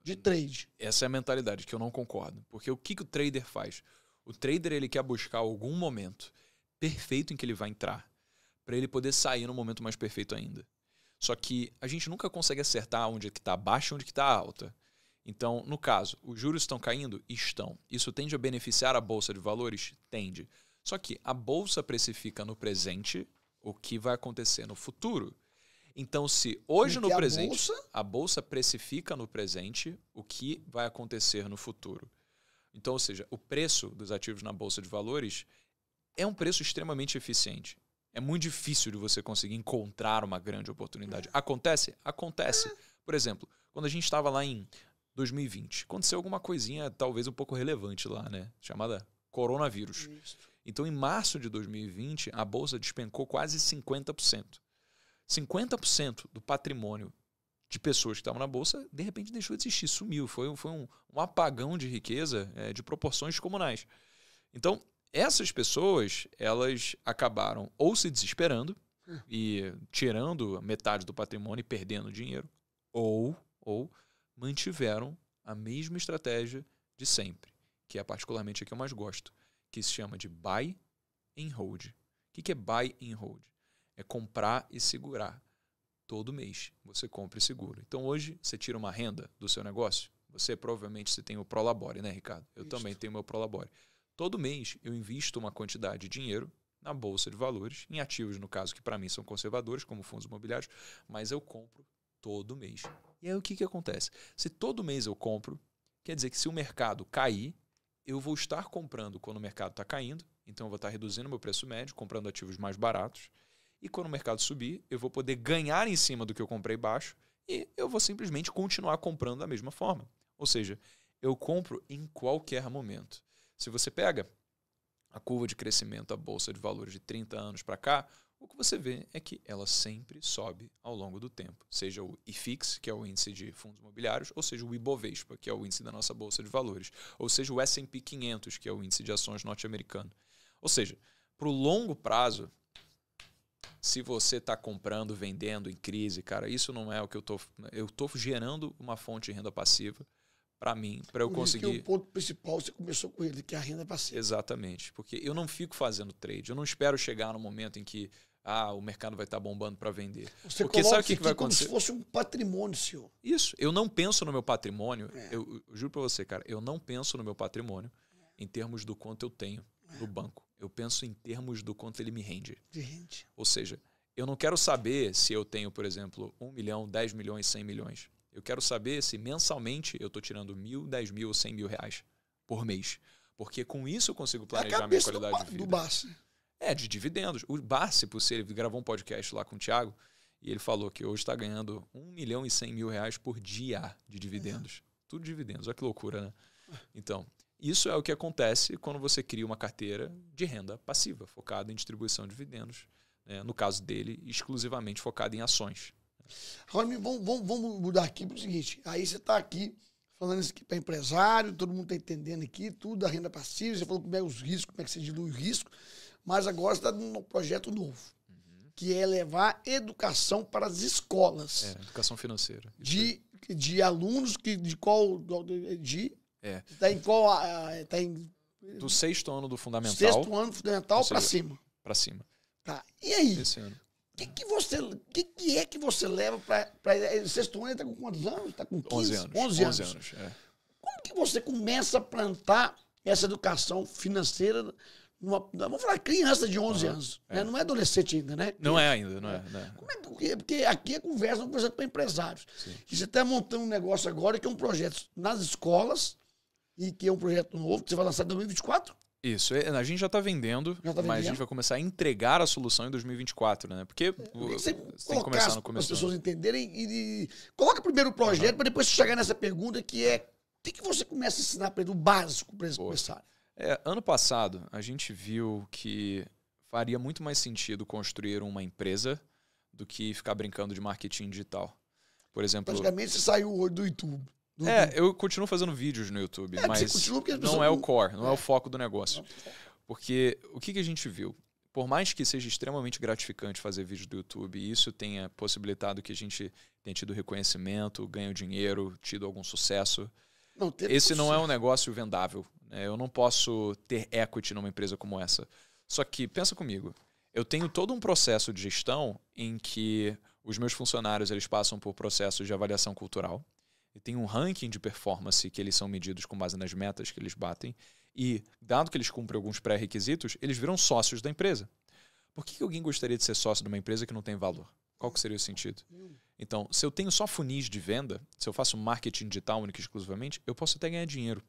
De trade. Essa é a mentalidade que eu não concordo. Porque o que o trader faz? O trader ele quer buscar algum momento perfeito em que ele vai entrar para ele poder sair no momento mais perfeito ainda. Só que a gente nunca consegue acertar onde é que está baixa e onde que está alta. Então, no caso, os juros estão caindo? Estão. Isso tende a beneficiar a Bolsa de Valores? Tende. Só que a Bolsa precifica no presente o que vai acontecer no futuro. Então, se hoje no presente a Bolsa precifica no presente o que vai acontecer no futuro. Então, ou seja, o preço dos ativos na Bolsa de Valores é um preço extremamente eficiente. É muito difícil de você conseguir encontrar uma grande oportunidade. Acontece? Acontece. Por exemplo, quando a gente estava lá em 2020, aconteceu alguma coisinha talvez um pouco relevante lá, né? Chamada coronavírus. Então, em março de 2020, a Bolsa despencou quase 50%. 50% do patrimônio de pessoas que estavam na Bolsa, de repente deixou de existir, sumiu. Foi um apagão de riqueza de proporções descomunais. Então, essas pessoas, elas acabaram ou se desesperando e tirando metade do patrimônio e perdendo dinheiro, ou mantiveram a mesma estratégia de sempre, que é particularmente a que eu mais gosto, que se chama de buy and hold. O que é buy and hold? É comprar e segurar. Todo mês você compra e segura. Então hoje você tira uma renda do seu negócio, você provavelmente tem o Prolabore, né, Ricardo? Eu também tenho o meu Prolabore. Todo mês eu invisto uma quantidade de dinheiro na Bolsa de Valores, em ativos, no caso, que para mim são conservadores, como fundos imobiliários, mas eu compro todo mês. E aí o que acontece? Se todo mês eu compro, quer dizer que se o mercado cair, eu vou estar comprando quando o mercado está caindo, então eu vou estar reduzindo meu preço médio, comprando ativos mais baratos, e quando o mercado subir, eu vou poder ganhar em cima do que eu comprei baixo e eu vou simplesmente continuar comprando da mesma forma. Ou seja, eu compro em qualquer momento. Se você pega a curva de crescimento da Bolsa de Valores de 30 anos para cá, o que você vê é que ela sempre sobe ao longo do tempo. Seja o IFIX, que é o índice de fundos imobiliários, ou seja o Ibovespa, que é o índice da nossa Bolsa de Valores, ou seja o S&P 500, que é o índice de ações norte-americano. Ou seja, para o longo prazo, se você está comprando, vendendo em crise, cara, isso não é o que eu estou... Eu estou gerando uma fonte de renda passiva para mim, para eu conseguir... Porque o ponto principal, você começou com ele, que é a renda passiva. Exatamente, porque eu não fico fazendo trade, eu não espero chegar no momento em que o mercado vai estar bombando para vender. Você porque sabe o que vai como acontecer? se fosse um patrimônio seu. Isso, eu não penso no meu patrimônio, eu juro para você, cara, eu não penso no meu patrimônio em termos do quanto eu tenho no banco. Eu penso em termos do quanto ele me rende. Ou seja, eu não quero saber se eu tenho, por exemplo, 1 milhão, 10 milhões, 100 milhões. Eu quero saber se mensalmente eu estou tirando 1.000, 10 mil ou 100 mil reais por mês. Porque com isso eu consigo planejar minha qualidade de vida. Do Barsi. De dividendos. O Barsi, por ser, ele gravou um podcast lá com o Thiago e ele falou que hoje está ganhando 1 milhão e 100 mil reais por dia de dividendos. Tudo dividendos. Olha que loucura, né? Então, isso é o que acontece quando você cria uma carteira de renda passiva, focada em distribuição de dividendos. Né? No caso dele, exclusivamente focada em ações. Agora, vamos mudar aqui para o seguinte. Aí você está aqui falando isso aqui para empresário, todo mundo está entendendo aqui, tudo da renda passiva, você falou como é os riscos, como é que você dilui o risco, mas agora você está num projeto novo, que é levar educação para as escolas. Educação financeira. De alunos que de qual... Está em qual... Tá em, do 6º ano do fundamental. 6º ano fundamental para cima. Para cima. Tá. E aí? Esse ano. O que é que você leva para... Sexto ano, ele está com quantos anos? Está com 15? 11 anos. Como que você começa a plantar essa educação financeira vamos falar criança de 11 anos, né? Não é adolescente ainda, né? Não é ainda, não é. Porque aqui é conversa, por exemplo, para empresários. Sim. E você está montando um negócio agora que é um projeto nas escolas e que é um projeto novo que você vai lançar em 2024? Isso, a gente já está vendendo, mas a gente vai começar a entregar a solução em 2024, né? Porque você tem que começar no começo. Para as pessoas entenderem e coloca primeiro o projeto para depois chegar nessa pergunta que é o que você começa a ensinar para ele, o básico para eles começarem? Ano passado, a gente viu que faria muito mais sentido construir uma empresa do que ficar brincando de marketing digital. Por exemplo... Praticamente você saiu hoje do YouTube. Eu continuo fazendo vídeos no YouTube, mas não é o core, não é o foco do negócio. Porque o que a gente viu? Por mais que seja extremamente gratificante fazer vídeos do YouTube, e isso tenha possibilitado que a gente tenha tido reconhecimento, ganho dinheiro, tido algum sucesso, esse não é um negócio vendável. Eu não posso ter equity numa empresa como essa. Só que, pensa comigo, eu tenho todo um processo de gestão em que os meus funcionários eles passam por processos de avaliação cultural. E tem um ranking de performance que eles são medidos com base nas metas que eles batem. E, dado que eles cumprem alguns pré-requisitos, eles viram sócios da empresa. Por que alguém gostaria de ser sócio de uma empresa que não tem valor? Qual que seria o sentido? Então, se eu tenho só funis de venda, se eu faço marketing digital único e exclusivamente, eu posso até ganhar dinheiro.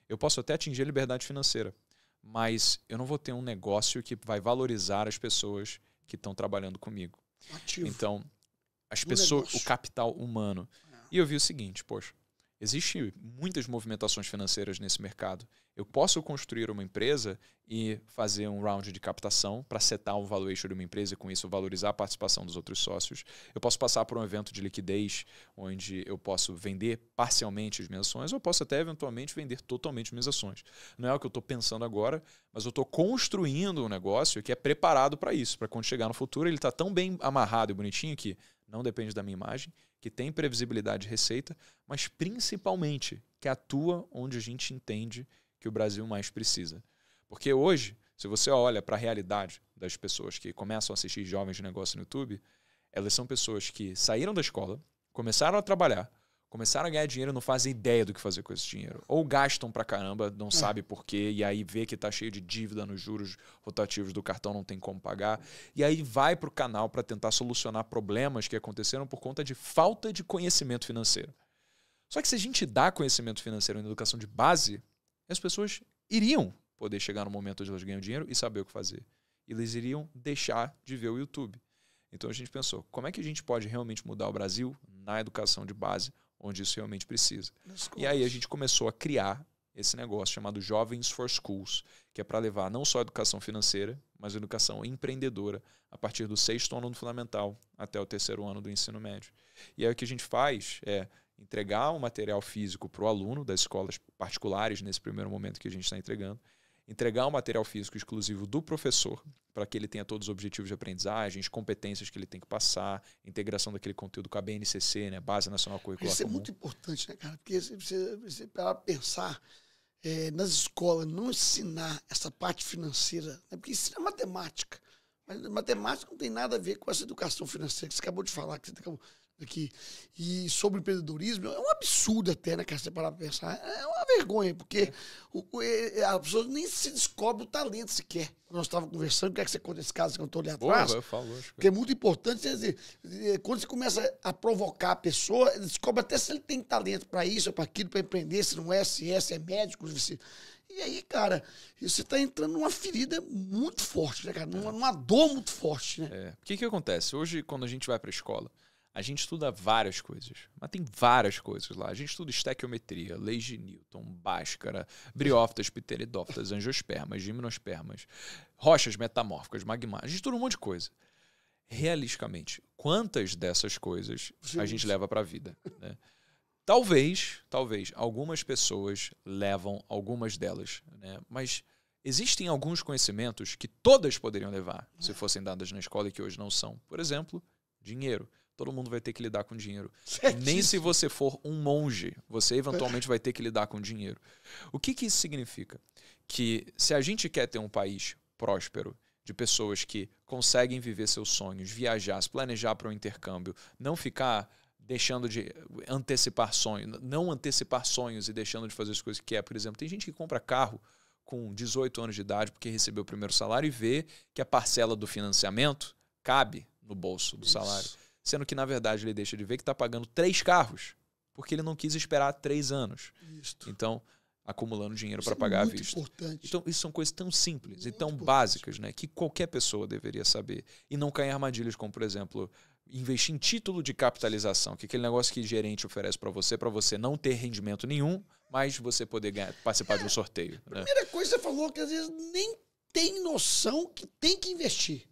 Eu posso até atingir a liberdade financeira. Mas eu não vou ter um negócio que vai valorizar as pessoas que estão trabalhando comigo. Ativo. Então, as pessoas, o capital humano. E eu vi o seguinte, poxa, existem muitas movimentações financeiras nesse mercado. Eu posso construir uma empresa e fazer um round de captação para setar o valuation de uma empresa e com isso valorizar a participação dos outros sócios. Eu posso passar por um evento de liquidez onde eu posso vender parcialmente as minhas ações ou posso até eventualmente vender totalmente as minhas ações. Não é o que eu estou pensando agora, mas eu estou construindo um negócio que é preparado para isso, para quando chegar no futuro ele está tão bem amarrado e bonitinho que não depende da minha imagem, que tem previsibilidade de receita, mas principalmente que atua onde a gente entende que o Brasil mais precisa. Porque hoje, se você olha para a realidade das pessoas que começam a assistir Jovens de Negócio no YouTube, elas são pessoas que saíram da escola, começaram a trabalhar, começaram a ganhar dinheiro e não fazem ideia do que fazer com esse dinheiro. Ou gastam pra caramba, não sabe por quê, e aí vê que tá cheio de dívida nos juros rotativos do cartão, não tem como pagar. E aí vai pro canal para tentar solucionar problemas que aconteceram por conta de falta de conhecimento financeiro. Só que se a gente dá conhecimento financeiro na educação de base, as pessoas iriam poder chegar no momento onde elas ganham dinheiro e saber o que fazer. E eles iriam deixar de ver o YouTube. Então a gente pensou, como é que a gente pode realmente mudar o Brasil na educação de base, onde isso realmente precisa? E aí a gente começou a criar esse negócio chamado Jovens for Schools, que é para levar não só a educação financeira, mas a educação empreendedora a partir do 6º ano do fundamental até o 3º ano do ensino médio. E aí o que a gente faz é entregar um material físico para o aluno das escolas particulares, nesse primeiro momento que a gente está entregando, entregar um material físico exclusivo do professor, para que ele tenha todos os objetivos de aprendizagem, as competências que ele tem que passar, integração daquele conteúdo com a BNCC, né, Base Nacional Curricular Isso Comum. é muito importante, né, cara? Porque você para pensar nas escolas, não ensinar essa parte financeira, né? Porque ensina matemática. Mas matemática não tem nada a ver com essa educação financeira que você acabou de falar, que você acabou aqui. E sobre empreendedorismo, é um absurdo até, né, cara? Você parar para pensar. É uma vergonha, porque a pessoa nem se descobre o talento sequer. Nós estávamos conversando, quer que você conte esse caso que eu estou ali atrás? Eu falo, lógico. Porque é muito importante, quer dizer, quando você começa a provocar a pessoa, ele descobre até se ele tem talento para isso, para aquilo, para empreender, se não é, se é médico. E aí, cara, você está entrando numa ferida muito forte, né, cara? Numa dor muito forte, né? O que acontece? Hoje, quando a gente vai para a escola, a gente estuda várias coisas, mas tem várias coisas lá. A gente estuda estequiometria, leis de Newton, Bhaskara, briófitas, pteridófitas, angiospermas, gimnospermas, rochas metamórficas, magmáticas. A gente estuda um monte de coisa. Realisticamente, quantas dessas coisas a gente leva para a vida, né? Talvez, algumas pessoas levam algumas delas, né? Mas existem alguns conhecimentos que todas poderiam levar, se fossem dadas na escola e que hoje não são. Por exemplo, dinheiro. Todo mundo vai ter que lidar com dinheiro. Nem se você for um monge, você eventualmente vai ter que lidar com dinheiro. O que isso significa? Que se a gente quer ter um país próspero, de pessoas que conseguem viver seus sonhos, viajar, se planejar para um intercâmbio, não ficar deixando de antecipar sonhos, não antecipar sonhos e deixando de fazer as coisas que quer. Por exemplo, tem gente que compra carro com 18 anos de idade porque recebeu o primeiro salário e vê que a parcela do financiamento cabe no bolso do salário. Sendo que, na verdade, ele deixa de ver que está pagando 3 carros, porque ele não quis esperar 3 anos. Isto. Então, acumulando dinheiro para pagar à vista. Importante. Então, isso são coisas tão simples e tão básicas, né, que qualquer pessoa deveria saber. E não cair em armadilhas como, por exemplo, investir em título de capitalização, que é aquele negócio que o gerente oferece para você não ter rendimento nenhum, mas você poder participar de um sorteio. Né? Primeira coisa que você falou que às vezes nem tem noção que tem que investir.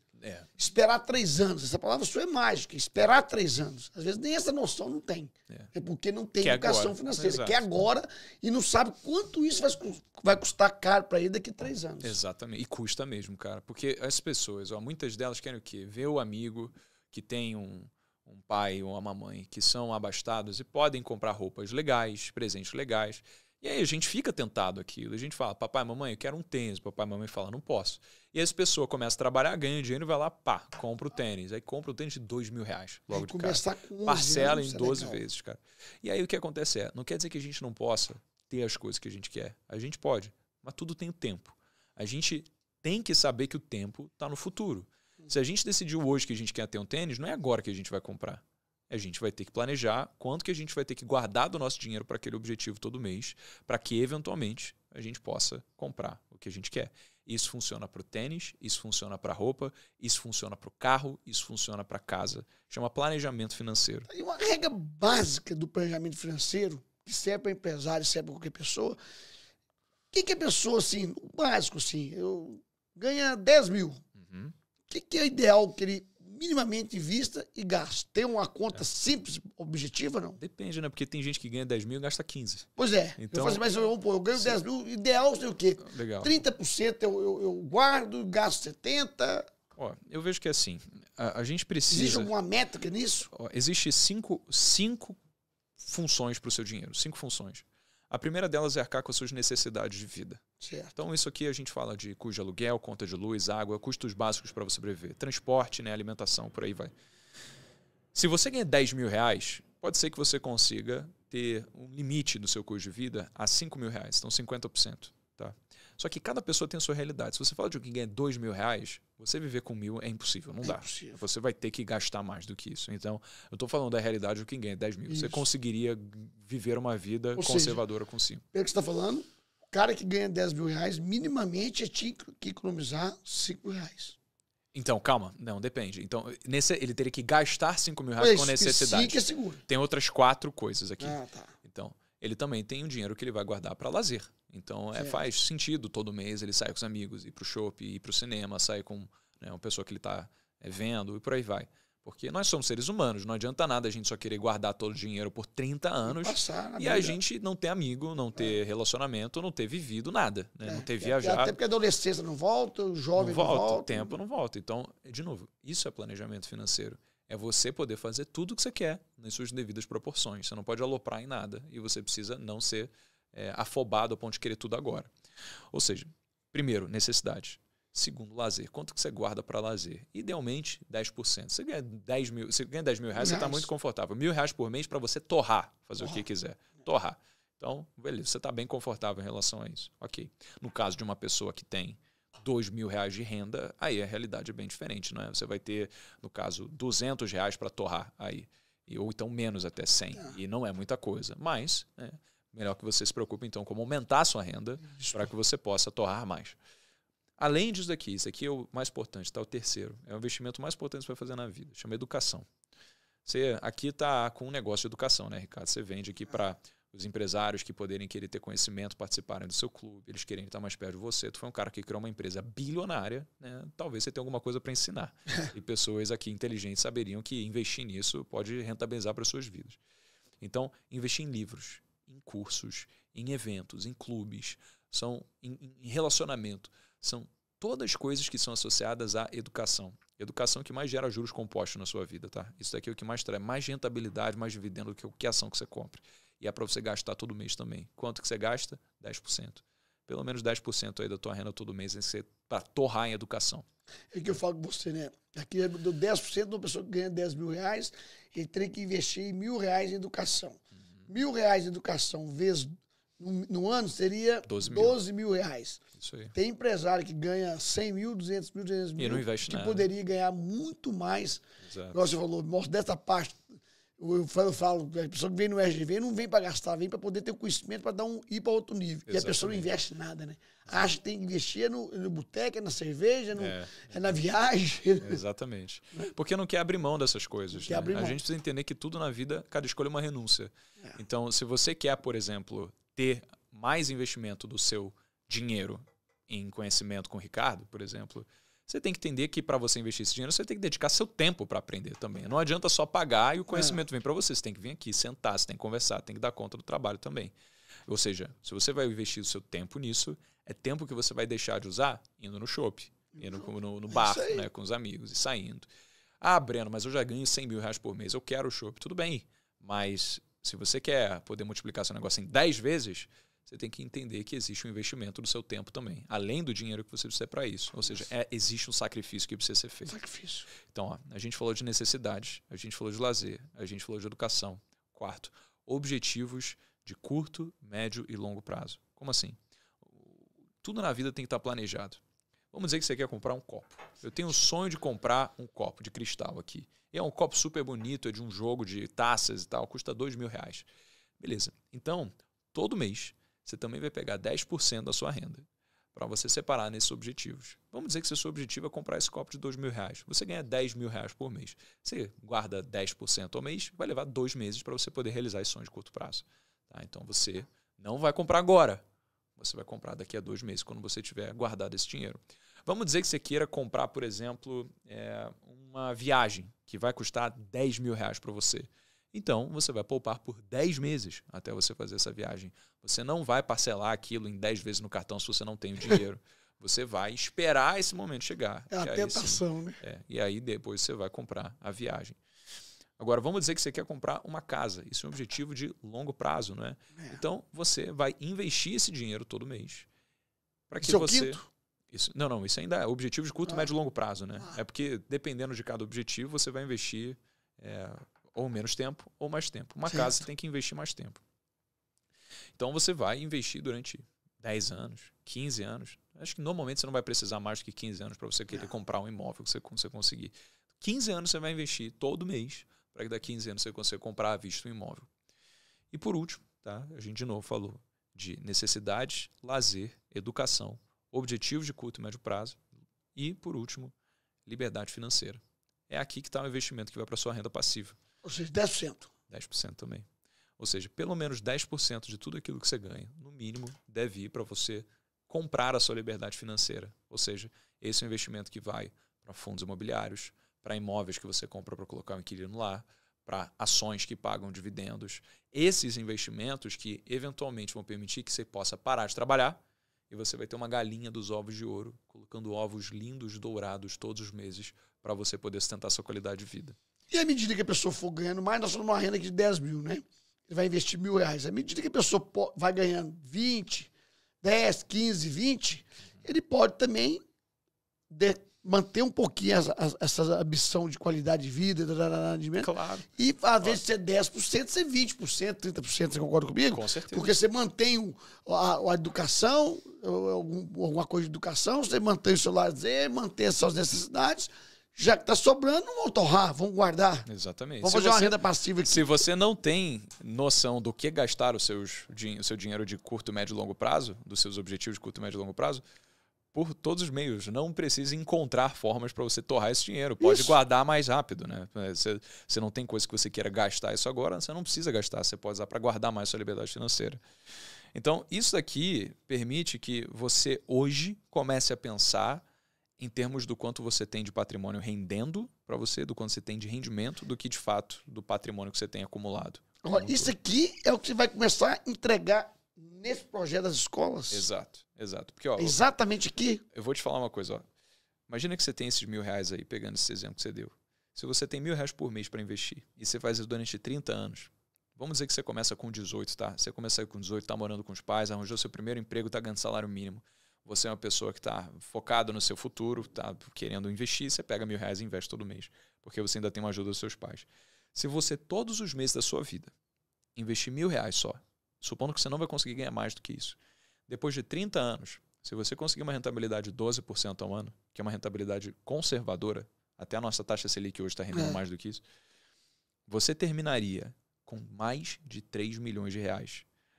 Esperar 3 anos. Essa palavra sua é mágica. Esperar 3 anos. Às vezes nem essa noção não tem. É porque não tem educação financeira. Exato. Quer agora e não sabe quanto isso vai custar caro para ele daqui a 3 anos. Exatamente. E custa mesmo, cara. Porque as pessoas, muitas delas querem o quê? Ver o amigo que tem um pai ou uma mamãe que são abastados e podem comprar roupas legais, presentes legais. E aí a gente fica tentado aquilo. A gente fala, papai, mamãe, eu quero um tênis. Papai, mamãe fala, não posso. E essa pessoa começa a trabalhar, ganha dinheiro e vai lá, compra o tênis. Aí compra o tênis de R$2.000 logo de cara. Parcela em 12 vezes, cara. E aí o que acontece não quer dizer que a gente não possa ter as coisas que a gente quer. A gente pode, mas tudo tem o tempo. A gente tem que saber que o tempo está no futuro. Se a gente decidiu hoje que a gente quer ter um tênis, não é agora que a gente vai comprar. A gente vai ter que planejar quanto que a gente vai ter que guardar do nosso dinheiro para aquele objetivo todo mês, para que, eventualmente, a gente possa comprar o que a gente quer. Isso funciona para o tênis, isso funciona para a roupa, isso funciona para o carro, isso funciona para casa. Chama planejamento financeiro. E uma regra básica do planejamento financeiro, que serve para empresário, serve para qualquer pessoa. O que a pessoa, assim, o básico, assim, ganha 10 mil. O que é ideal que ele minimamente invista e gaste? Tem uma conta simples, objetiva, não? Depende, né? Porque tem gente que ganha 10 mil e gasta 15. Pois é. Então, eu ganho 10 mil, ideal sei o quê? Legal. 30% eu guardo, gasto 70%. Eu vejo que é assim, a gente precisa... Existe alguma métrica nisso? Existe cinco funções para o seu dinheiro, 5 funções. A primeira delas é arcar com as suas necessidades de vida. Certo. Então, isso aqui a gente fala de custo de aluguel, conta de luz, água, custos básicos para você sobreviver. Transporte, né, alimentação, por aí vai. Se você ganha 10 mil reais, pode ser que você consiga ter um limite do seu custo de vida a R$5.000, então 50%. Tá? Só que cada pessoa tem a sua realidade. Se você fala de alguém que ganha R$2.000, você viver com 1.000 é impossível, não dá. Impossível. Você vai ter que gastar mais do que isso. Então, eu estou falando da realidade de quem ganha 10.000. Você conseguiria viver uma vida conservadora com 5. Pelo que você está falando, o cara que ganha R$10.000, minimamente tinha que economizar R$5.000. Então, calma. Não, depende. Então, ele teria que gastar R$5.000 com necessidade. Sim, que é seguro. Tem outras 4 coisas aqui. Ah, tá. Então, ele também tem um dinheiro que ele vai guardar para lazer. Então, faz sentido todo mês ele sai com os amigos, ir pro shopping, ir pro cinema, sair com uma pessoa que ele está vendo e por aí vai. Porque nós somos seres humanos, não adianta nada a gente só querer guardar todo o dinheiro por 30 anos e a gente não ter amigo, não ter relacionamento, não ter vivido nada, né? Não ter viajado. Até porque a adolescência não volta, o jovem não volta. O tempo não volta. Então, de novo, isso é planejamento financeiro. É você poder fazer tudo o que você quer nas suas devidas proporções. Você não pode aloprar em nada e você precisa não ser afobado ao ponto de querer tudo agora. Ou seja, primeiro, necessidade. Segundo, lazer. Quanto que você guarda para lazer? Idealmente, 10%. Você ganha 10 mil, você ganha R$10.000, você está muito confortável. R$1.000 por mês para você torrar, fazer o que quiser. Torrar. Então, beleza, você está bem confortável em relação a isso. Ok. No caso de uma pessoa que tem R$2.000 de renda, aí a realidade é bem diferente, não é? Você vai ter, no caso, R$200 para torrar aí. Ou então menos, até 100. E não é muita coisa. Mas, melhor que você se preocupe, então, como aumentar a sua renda para que você possa torrar mais. Além disso daqui, isso aqui é o mais importante, tá? O terceiro. É o investimento mais importante que você vai fazer na vida. Chama educação. Você aqui está com um negócio de educação, né, Ricardo? Você vende aqui para os empresários que poderem querer ter conhecimento, participarem do seu clube, eles querem estar mais perto de você. Tu foi um cara que criou uma empresa bilionária, né? Talvez você tenha alguma coisa para ensinar. E pessoas aqui inteligentes saberiam que investir nisso pode rentabilizar para as suas vidas. Então, investir em livros, em cursos, em eventos, em clubes, em relacionamento. São todas coisas que são associadas à educação. Educação que mais gera juros compostos na sua vida, tá? Isso daqui é o que mais traz mais rentabilidade, mais dividendo do que qualquer ação que você compre. E é para você gastar todo mês também. Quanto que você gasta? 10%. Pelo menos 10% aí da tua renda todo mês para torrar em educação. É o que eu falo com você, né? Aqui do 10% de uma pessoa que ganha R$10.000, ele tem que investir em R$1.000 em educação. R$1.000 em educação vezes no ano seria R$12.000. Isso aí. Tem empresário que ganha 100 mil, 200 mil, 300 mil, e não investe que nada. Poderia ganhar muito mais. Exato. Igual você falou, mostra dessa parte. Eu falo, a pessoa que vem no RGV não vem para gastar, vem para poder ter o conhecimento para ir para outro nível. Exatamente. E a pessoa não investe nada, né? Acha que tem que investir no boteco, na cerveja, na viagem. Exatamente. Porque não quer abrir mão dessas coisas. Né? A gente precisa entender que tudo na vida, cada escolha é uma renúncia. Então, se você quer, por exemplo, ter mais investimento do seu dinheiro em conhecimento com o Ricardo, por exemplo, você tem que entender que para você investir esse dinheiro, você tem que dedicar seu tempo para aprender também. Não adianta só pagar e o conhecimento vem para você. Você tem que vir aqui, sentar, você tem que conversar, tem que dar conta do trabalho também. Ou seja, se você vai investir o seu tempo nisso, é tempo que você vai deixar de usar indo no shopping, indo no bar, né, com os amigos e saindo. Ah, Breno, mas eu já ganho R$100.000 por mês, eu quero o shopping. Tudo bem, mas se você quer poder multiplicar seu negócio em 10 vezes, você tem que entender que existe um investimento do seu tempo também, além do dinheiro que você precisa para isso. Ou seja, existe um sacrifício que precisa ser feito. Sacrifício. Então, ó, a gente falou de necessidades, a gente falou de lazer, a gente falou de educação. Quarto, objetivos de curto, médio e longo prazo. Como assim? Tudo na vida tem que estar planejado. Vamos dizer que você quer comprar um copo. Eu tenho o sonho de comprar um copo de cristal aqui. É um copo super bonito, é de um jogo de taças e tal, custa R$2.000. Beleza. Então, todo mês, você também vai pegar 10% da sua renda para você separar nesses objetivos. Vamos dizer que seu objetivo é comprar esse copo de R$2.000. Você ganha R$10.000 por mês. Você guarda 10% ao mês, vai levar 2 meses para você poder realizar esse sonho de curto prazo. Tá? Então, você não vai comprar agora. Você vai comprar daqui a 2 meses, quando você tiver guardado esse dinheiro. Vamos dizer que você queira comprar, por exemplo, uma viagem que vai custar R$10.000 para você. Então, você vai poupar por 10 meses até você fazer essa viagem. Você não vai parcelar aquilo em 10 vezes no cartão se você não tem o dinheiro. Você vai esperar esse momento chegar. É a tentação, né? E aí depois você vai comprar a viagem. Agora, vamos dizer que você quer comprar uma casa. Isso é um objetivo de longo prazo, não é? Então, você vai investir esse dinheiro todo mês. Para que você... Isso ainda é objetivo de curto, médio e longo prazo, né? É porque, dependendo de cada objetivo, você vai investir... ou menos tempo ou mais tempo. Uma Certo. casa você tem que investir mais tempo. Então você vai investir durante 10 anos, 15 anos. Acho que normalmente você não vai precisar mais do que 15 anos para você querer comprar um imóvel que você conseguir. 15 anos você vai investir todo mês para que daqui a 15 anos você consiga comprar à vista um imóvel. E por último, tá? A gente de novo falou de necessidades, lazer, educação, objetivos de curto e médio prazo e, por último, liberdade financeira. É aqui que está o investimento que vai para a sua renda passiva. Ou seja, 10%. 10% também. Ou seja, pelo menos 10% de tudo aquilo que você ganha, no mínimo, deve ir para você comprar a sua liberdade financeira. Ou seja, esse é um investimento que vai para fundos imobiliários, para imóveis que você compra para colocar um inquilino lá, para ações que pagam dividendos. Esses investimentos que eventualmente vão permitir que você possa parar de trabalhar e você vai ter uma galinha dos ovos de ouro, colocando ovos lindos, dourados todos os meses para você poder sustentar a sua qualidade de vida. E à medida que a pessoa for ganhando mais, nós estamos numa renda aqui de 10 mil, né? Ele vai investir R$1.000. À medida que a pessoa vai ganhando 20, 10, 15, 20, ele pode também manter um pouquinho essa ambição de qualidade de vida, Claro. e às vezes ser 10%, ser 20%, 30%, você concorda comigo? Com certeza. Porque você mantém a educação, alguma coisa de educação, você mantém o seu lazer, mantém as suas necessidades, já que está sobrando, não vão torrar, vão guardar. Exatamente. Vamos fazer uma renda passiva aqui. Se você não tem noção do que gastar o seu dinheiro de curto, médio e longo prazo, dos seus objetivos de curto, médio e longo prazo, por todos os meios, não precisa encontrar formas para você torrar esse dinheiro. Pode guardar mais rápido, né? Você não tem coisa que você queira gastar isso agora, você não precisa gastar, você pode usar para guardar mais sua liberdade financeira. Então, isso daqui permite que você hoje comece a pensar em termos do quanto você tem de patrimônio rendendo para você, do quanto você tem de rendimento, do que de fato do patrimônio que você tem acumulado. Olha, isso aqui é o que você vai começar a entregar nesse projeto das escolas. Exato. Porque, ó, Exatamente aqui. eu vou te falar uma coisa. Ó. Imagina que você tem esses R$1.000 aí, pegando esse exemplo que você deu. Se você tem R$1.000 por mês para investir e você faz isso durante 30 anos, vamos dizer que você começa com 18, tá? Você começa com 18, tá morando com os pais, arranjou seu primeiro emprego, tá ganhando salário mínimo. Você é uma pessoa que está focada no seu futuro, está querendo investir, você pega R$1.000 e investe todo mês, porque você ainda tem uma ajuda dos seus pais. Se você, todos os meses da sua vida, investir R$1.000 só, supondo que você não vai conseguir ganhar mais do que isso, depois de 30 anos, se você conseguir uma rentabilidade de 12% ao ano, que é uma rentabilidade conservadora, até a nossa taxa Selic hoje está rendendo mais do que isso, você terminaria com mais de R$3 milhões.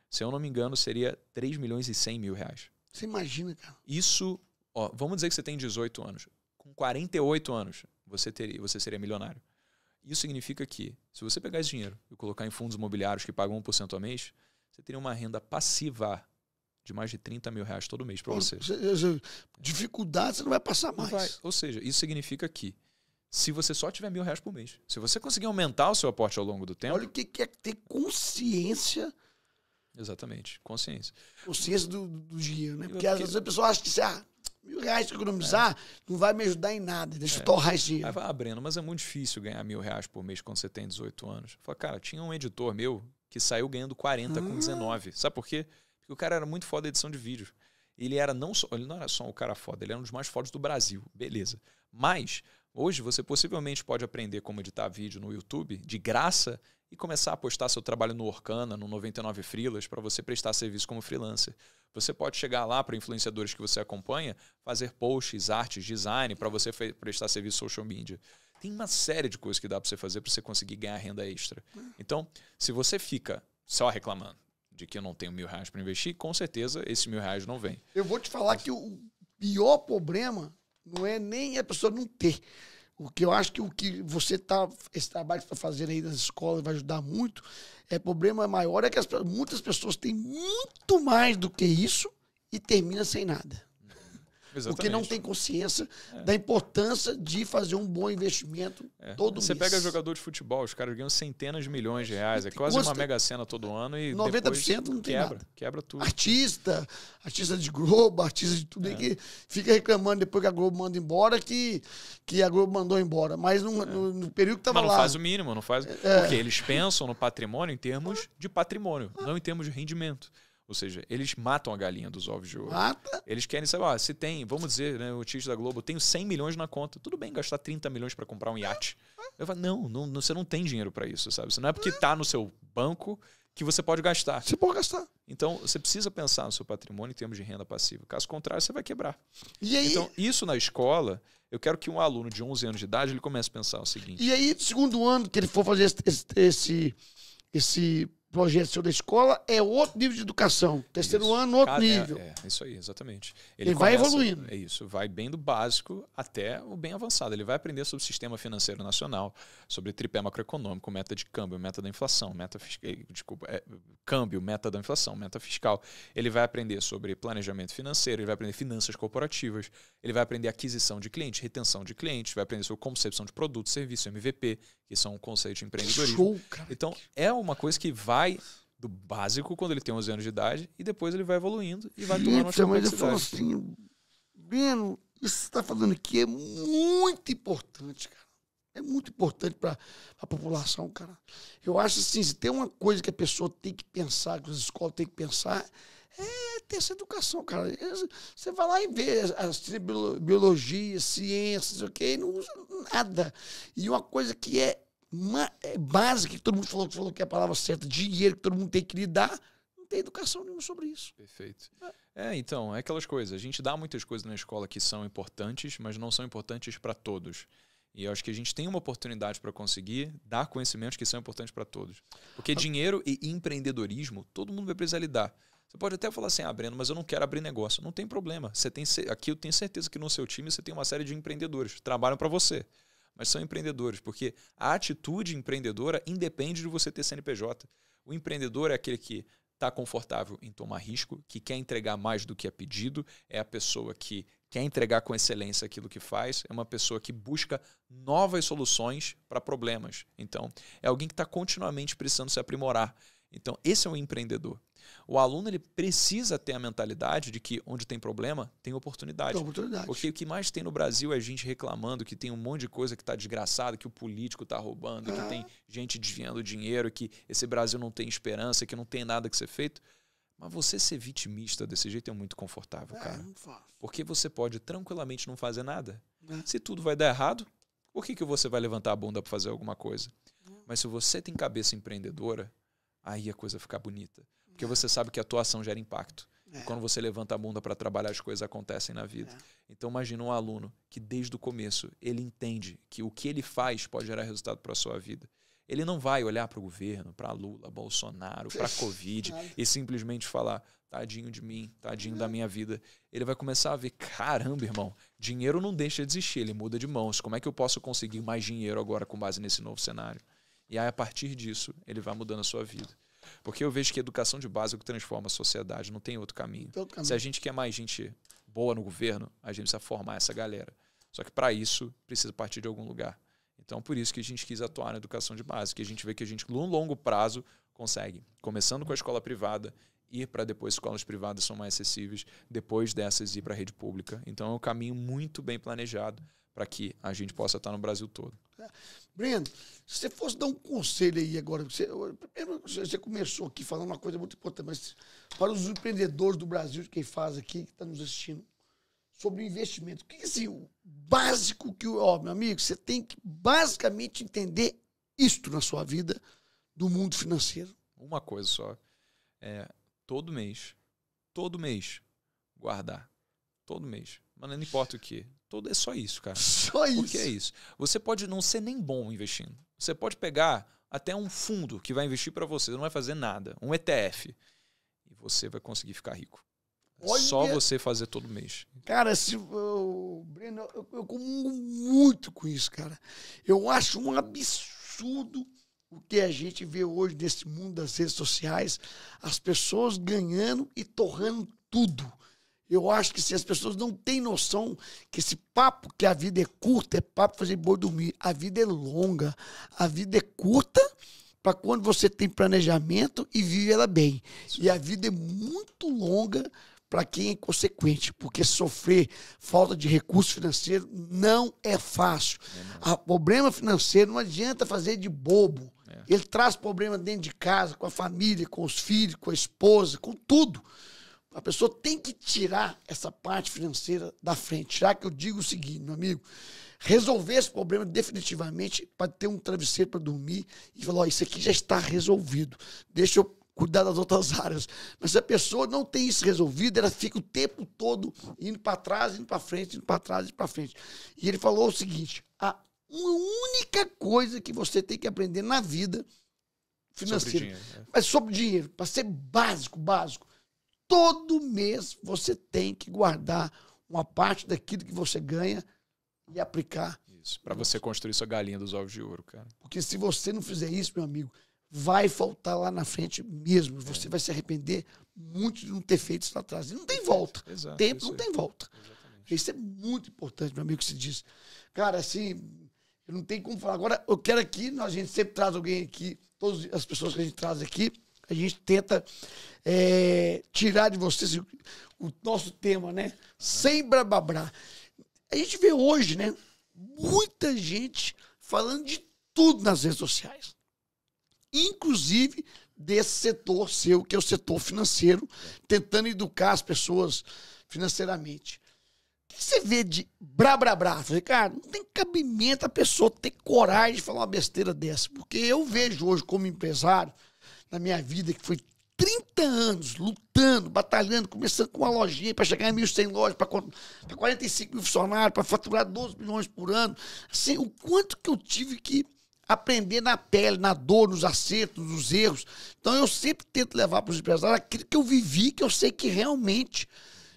Se eu não me engano, seria R$3.100.000. Você imagina, cara. Isso, ó, vamos dizer que você tem 18 anos. Com 48 anos, você seria milionário. Isso significa que, se você pegar esse dinheiro e colocar em fundos imobiliários que pagam 1% ao mês, você teria uma renda passiva de mais de R$30.000 todo mês para você. Dificuldade você não vai passar mais. Não vai. Ou seja, isso significa que, se você só tiver R$1.000 por mês, se você conseguir aumentar o seu aporte ao longo do tempo... Olha o que é ter consciência. Exatamente, consciência. Consciência do dinheiro, né? Porque às vezes a pessoa acha que se R$1.000 que economizar não vai me ajudar em nada, deixa eu torrar esse dinheiro. Aí fala, Breno, mas é muito difícil ganhar R$1.000 por mês quando você tem 18 anos. Fala, cara, tinha um editor meu que saiu ganhando 40 com 19. Sabe por quê? Porque o cara era muito foda da edição de vídeo. Ele não era só o cara foda, ele era um dos mais fodas do Brasil. Beleza. Mas, hoje, você possivelmente pode aprender como editar vídeo no YouTube de graça e começar a postar seu trabalho no Orkana, no 99 Freelas, para você prestar serviço como freelancer. Você pode chegar lá para influenciadores que você acompanha, fazer posts, artes, design, para você prestar serviço social media. Tem uma série de coisas que dá para você fazer para você conseguir ganhar renda extra. Então, se você fica só reclamando de que eu não tenho R$1.000 para investir, com certeza esses R$1.000 não vêm. Eu vou te falar que o pior problema não é nem a pessoa não ter. O que eu acho que esse trabalho que você está fazendo aí nas escolas vai ajudar muito, problema maior é que muitas pessoas têm muito mais do que isso e terminam sem nada. Exatamente. Porque não tem consciência da importância de fazer um bom investimento todo mês. Você pega jogador de futebol, os caras ganham centenas de milhões de reais, é quase uma mega sena todo ano e 90% não tem nada. Quebra tudo. Artista de Globo, artista de tudo aí que fica reclamando depois que a Globo manda embora que a Globo mandou embora. Mas no período que estava lá... Mas não faz o mínimo, não faz... Porque eles pensam no patrimônio em termos de patrimônio, não em termos de rendimento. Ou seja, eles matam a galinha dos ovos de ouro. Mata. Eles querem saber, se tem, vamos dizer, né, o título da Globo, eu tenho 100 milhões na conta. Tudo bem gastar 30 milhões para comprar um iate. Eu falo, não, você não tem dinheiro para isso, sabe? Você não é porque tá no seu banco que você pode gastar. Você pode gastar. Então, você precisa pensar no seu patrimônio em termos de renda passiva. Caso contrário, você vai quebrar. E aí, então, isso na escola, eu quero que um aluno de 11 anos de idade ele comece a pensar o seguinte. E aí, segundo ano que ele for fazer esse projeto seu da escola, é outro nível de educação. Terceiro ano, outro nível. É isso aí, exatamente. Ele vai evoluindo. É isso, vai bem do básico até o bem avançado. Ele vai aprender sobre o sistema financeiro nacional, sobre tripé macroeconômico, meta de câmbio, meta da inflação, câmbio, meta da inflação, meta fiscal. Ele vai aprender sobre planejamento financeiro, ele vai aprender finanças corporativas, ele vai aprender aquisição de clientes, retenção de clientes, vai aprender sobre concepção de produto, serviço, MVP, que são conceitos de empreendedorismo. Show, cara. Então, é uma coisa que vai do básico quando ele tem 11 anos de idade e depois ele vai evoluindo e vai tomando uma mas eu complexidade. falo assim, Breno, isso que você está falando aqui é muito importante, cara. É muito importante para a população, cara. Eu acho assim, se tem uma coisa que a pessoa tem que pensar, que as escolas têm que pensar, é ter essa educação, cara. Você vai lá e vê biologia, ciências, ok? Não usa nada. E uma coisa que é básica, que todo mundo falou que é a palavra certa, dinheiro que todo mundo tem que lidar, não tem educação nenhuma sobre isso. Perfeito. Então, é aquelas coisas. A gente dá muitas coisas na escola que são importantes, mas não são importantes para todos. E eu acho que a gente tem uma oportunidade para conseguir dar conhecimentos que são importantes para todos. Porque dinheiro e empreendedorismo, todo mundo vai precisar lidar. Você pode até falar assim, Breno, mas eu não quero abrir negócio. Não tem problema. Aqui eu tenho certeza que no seu time você tem uma série de empreendedores que trabalham para você. Mas são empreendedores, porque a atitude empreendedora independe de você ter CNPJ. O empreendedor é aquele que está confortável em tomar risco, que quer entregar mais do que é pedido, é a pessoa que quer entregar com excelência aquilo que faz, é uma pessoa que busca novas soluções para problemas. Então, é alguém que está continuamente precisando se aprimorar. Então, esse é um empreendedor. O aluno ele precisa ter a mentalidade de que onde tem problema, tem oportunidade. Tem oportunidade. Porque o que mais tem no Brasil é gente reclamando que tem um monte de coisa que está desgraçada, que o político está roubando, que tem gente desviando dinheiro, que esse Brasil não tem esperança, que não tem nada que ser feito. Mas você ser vitimista desse jeito é muito confortável, cara. Não faço. Porque você pode tranquilamente não fazer nada. Se tudo vai dar errado, por que você vai levantar a bunda para fazer alguma coisa? Mas se você tem cabeça empreendedora, aí a coisa fica bonita. Porque você sabe que a tua ação gera impacto. E quando você levanta a bunda para trabalhar, as coisas acontecem na vida. Então imagina um aluno que desde o começo ele entende que o que ele faz pode gerar resultado para a sua vida. Ele não vai olhar para o governo, para Lula, Bolsonaro, para a Covid e simplesmente falar, tadinho de mim, tadinho da minha vida. Ele vai começar a ver, caramba, irmão, dinheiro não deixa de existir, ele muda de mãos. Como é que eu posso conseguir mais dinheiro agora com base nesse novo cenário? E aí, a partir disso, ele vai mudando a sua vida. Porque eu vejo que a educação de base é o que transforma a sociedade, não tem outro caminho. Se a gente quer mais gente boa no governo, a gente precisa formar essa galera. Só que para isso, precisa partir de algum lugar. Então, por isso que a gente quis atuar na educação de base, que a gente vê que a gente, no longo prazo, consegue. Começando com a escola privada, ir para depois escolas privadas são mais acessíveis, depois dessas ir para a rede pública. Então, é um caminho muito bem planejado para que a gente possa estar no Brasil todo. Breno, se você fosse dar um conselho aí agora, você começou aqui falando uma coisa muito importante, mas para os empreendedores do Brasil, quem faz aqui, que está nos assistindo, sobre o investimento. O que é assim, o básico que, meu amigo, você tem que basicamente entender isto na sua vida do mundo financeiro. Uma coisa só, todo mês, guardar. Todo mês. Mas não importa o quê. É só isso, cara. Só isso. Porque é isso. Você pode não ser nem bom investindo. Você pode pegar até um fundo que vai investir para você, não vai fazer nada. Um ETF. E você vai conseguir ficar rico. Olha, só você fazer todo mês. Cara, Breno, eu comungo muito com isso, cara. Eu acho um absurdo o que a gente vê hoje nesse mundo das redes sociais, as pessoas ganhando e torrando tudo. Eu acho que se as pessoas não têm noção que esse papo que a vida é curta, é papo fazer boi dormir. A vida é longa, a vida é curta para quando você tem planejamento e vive ela bem. E a vida é muito longa para quem é consequente, porque sofrer falta de recurso financeiro não é fáco. O problema financeiro não adianta fazer de bobo. Ele traz problema dentro de casa, com a família, com os filhos, com a esposa, com tudo. A pessoa tem que tirar essa parte financeira da frente. Já que eu digo o seguinte, meu amigo, resolver esse problema definitivamente para ter um travesseiro para dormir e falar, ó, isso aqui já está resolvido. Deixa eu cuidar das outras áreas. Mas se a pessoa não tem isso resolvido, ela fica o tempo todo indo para trás, indo para frente, indo para trás, indo para frente. E ele falou o seguinte, a única coisa que você tem que aprender na vida financeira, sobre dinheiro, mas sobre dinheiro, para ser básico, todo mês você tem que guardar uma parte daquilo que você ganha e aplicar. Isso, para você construir sua galinha dos ovos de ouro, cara. Porque se você não fizer isso, meu amigo, vai faltar lá na frente mesmo. Você vai se arrepender muito de não ter feito isso lá atrás. E não tem volta. Exato, Tempo não tem volta. Exatamente. Isso é muito importante, meu amigo, que se diz. Cara, assim, eu não tenho como falar. Agora, eu quero aqui, a gente sempre traz alguém aqui, todas as pessoas que a gente traz aqui, a gente tenta tirar de vocês o nosso tema, né? Sem blá. A gente vê hoje, né? Muita gente falando de tudo nas redes sociais. Inclusive desse setor seu, que é o setor financeiro, tentando educar as pessoas financeiramente. O que você vê de brá? Falei, cara, não tem cabimento a pessoa ter coragem de falar uma besteira dessa. Porque eu vejo hoje como empresário, na minha vida, que foi 30 anos lutando, batalhando, começando com uma lojinha para chegar em 1.100 lojas, para 45 mil funcionários, para faturar 12 milhões por ano. Assim, o quanto que eu tive que aprender na pele, na dor, nos acertos, nos erros. Então eu sempre tento levar para os empresários aquilo que eu vivi, que eu sei que realmente,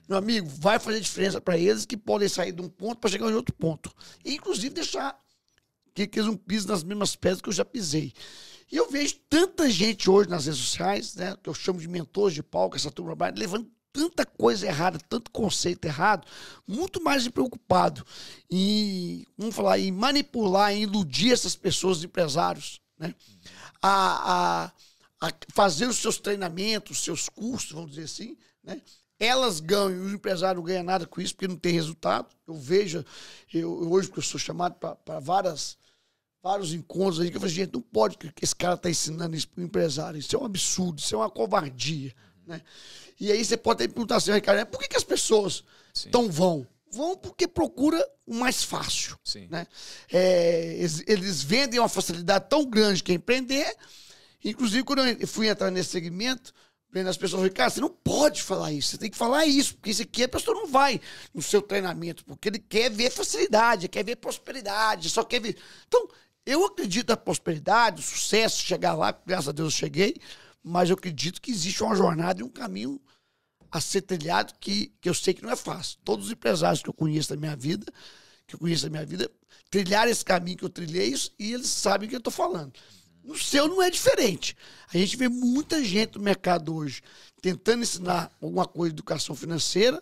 meu amigo, vai fazer diferença para eles, que podem sair de um ponto para chegar em outro ponto. E, inclusive, deixar que eles não pisem nas mesmas pedras que eu já pisei. E eu vejo tanta gente hoje nas redes sociais, né, que eu chamo de mentores de palco, essa turma, levando tanta coisa errada, tanto conceito errado, muito mais preocupado em, vamos falar, em manipular, em iludir essas pessoas, os empresários, né, a fazer os seus treinamentos, os seus cursos, vamos dizer assim, né, elas ganham e o empresário não ganha nada com isso, porque não tem resultado. Eu vejo, hoje que eu sou chamado para vários encontros aí, que eu falo, gente, não pode que esse cara está ensinando isso para o empresário. Isso é um absurdo, isso é uma covardia, né? E aí você pode até perguntar assim, Ricardo, por que as pessoas vão? Vão porque procura o mais fácil. Né? Eles vendem uma facilidade tão grande que é empreender. Inclusive, quando eu fui entrar nesse segmento, as pessoas falam, cara, você não pode falar isso, você tem que falar isso, porque isso aqui a pessoa não vai no seu treinamento, porque ele quer ver facilidade, quer ver prosperidade, só quer ver... Então, eu acredito na prosperidade, no sucesso, chegar lá, graças a Deus eu cheguei, mas eu acredito que existe uma jornada e um caminho a ser trilhado que eu sei que não é fácil. Todos os empresários que eu conheço da minha vida, trilharam esse caminho que eu trilhei e eles sabem o que eu estou falando. No seu não é diferente. A gente vê muita gente no mercado hoje tentando ensinar alguma coisa de educação financeira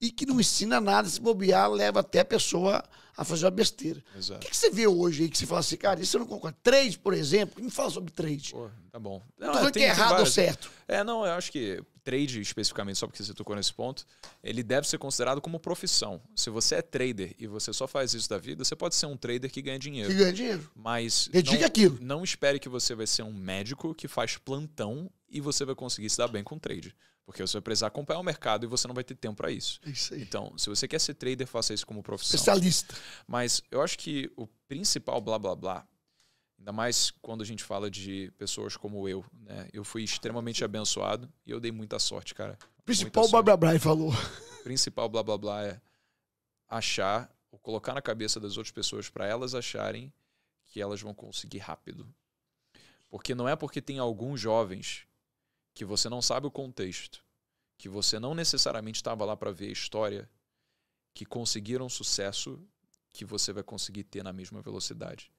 e que não ensina nada, se bobear, leva até a pessoa a fazer uma besteira. Exato. O que você vê hoje aí que você fala assim, cara, isso eu não concordo. Trade, por exemplo, me fala sobre trade. Pô, tá bom. Não tô falando que é errado ou certo. Não, eu acho que trade, especificamente, só porque você tocou nesse ponto, ele deve ser considerado como profissão. Se você é trader e você só faz isso da vida, você pode ser um trader que ganha dinheiro. Que ganha dinheiro. Mas dedica aquilo. Não espere que você vai ser um médico que faz plantão e você vai conseguir se dar bem com trade. Porque você vai precisar acompanhar o mercado e você não vai ter tempo para isso. É isso aí. Então, se você quer ser trader, faça isso como profissão. Especialista. Mas eu acho que o principal blá blá blá, ainda mais quando a gente fala de pessoas como eu, né? Eu fui extremamente abençoado e eu dei muita sorte, cara. Principal blá blá blá, ele falou. O principal blá blá blá é achar ou colocar na cabeça das outras pessoas para elas acharem que elas vão conseguir rápido. Porque não é porque tem alguns jovens que você não sabe o contexto, que você não necessariamente estava lá para ver a história, que conseguiram sucesso, que você vai conseguir ter na mesma velocidade.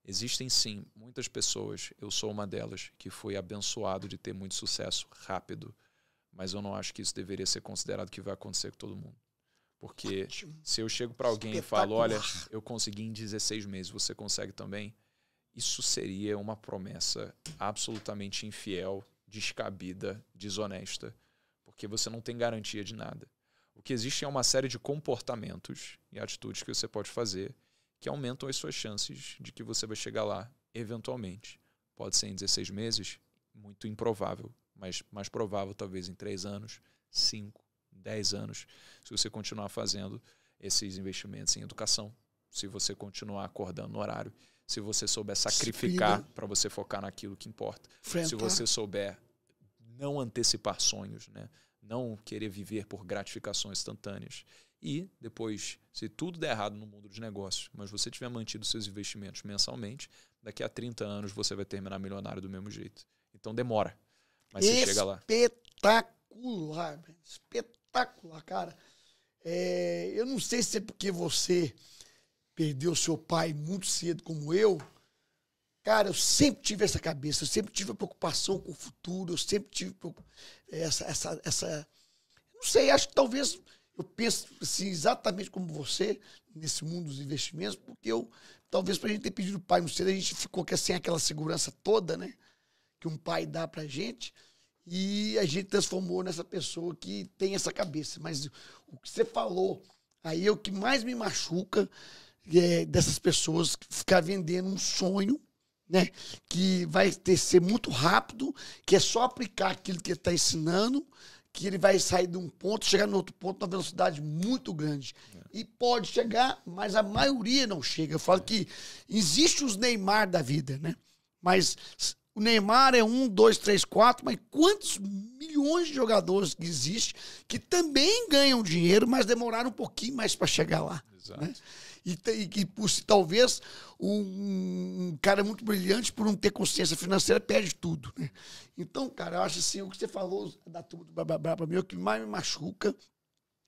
Existem sim muitas pessoas, eu sou uma delas, que foi abençoado de ter muito sucesso rápido, mas eu não acho que isso deveria ser considerado que vai acontecer com todo mundo. Porque se eu chego para alguém e falo, olha, eu consegui em 16 meses, você consegue também? Isso seria uma promessa absolutamente infiel, descabida, desonesta, porque você não tem garantia de nada. O que existe é uma série de comportamentos e atitudes que você pode fazer que aumentam as suas chances de que você vai chegar lá, eventualmente. Pode ser em 16 meses, muito improvável, mas mais provável talvez em 3 anos, 5, 10 anos, se você continuar fazendo esses investimentos em educação, se você continuar acordando no horário, se você souber sacrificar para você focar naquilo que importa, se você souber não antecipar sonhos, né? Não querer viver por gratificações instantâneas. E depois, se tudo der errado no mundo dos negócios, mas você tiver mantido seus investimentos mensalmente, daqui a 30 anos você vai terminar milionário do mesmo jeito. Então demora, mas você chega lá. Espetacular, velho. Espetacular, cara. Eu não sei se é porque você perdeu seu pai muito cedo como eu. Cara, eu sempre tive essa cabeça, eu sempre tive a preocupação com o futuro, eu sempre tive essa... Não sei, acho que talvez eu penso assim, exatamente como você, nesse mundo dos investimentos, porque talvez pra gente ter pedido o pai muito cedo, a gente ficou sem aquela segurança toda, né? Que um pai dá pra gente, e a gente transformou nessa pessoa que tem essa cabeça. Mas o que você falou, aí é o que mais me machuca, dessas pessoas que ficar vendendo um sonho, né, que vai ser muito rápido, que é só aplicar aquilo que ele está ensinando, que ele vai sair de um ponto, chegar no outro ponto, numa velocidade muito grande. E pode chegar, mas a maioria não chega. Eu falo que existe os Neymar da vida, né? Mas o Neymar é 1, 2, 3, 4, mas quantos milhões de jogadores que existem que também ganham dinheiro, mas demoraram um pouquinho mais para chegar lá. Exato. Né? E talvez um cara muito brilhante, por não ter consciência financeira, perde tudo, né? Então, cara, eu acho assim, o que você falou da turma do Blá, pra mim, é o que mais me machuca,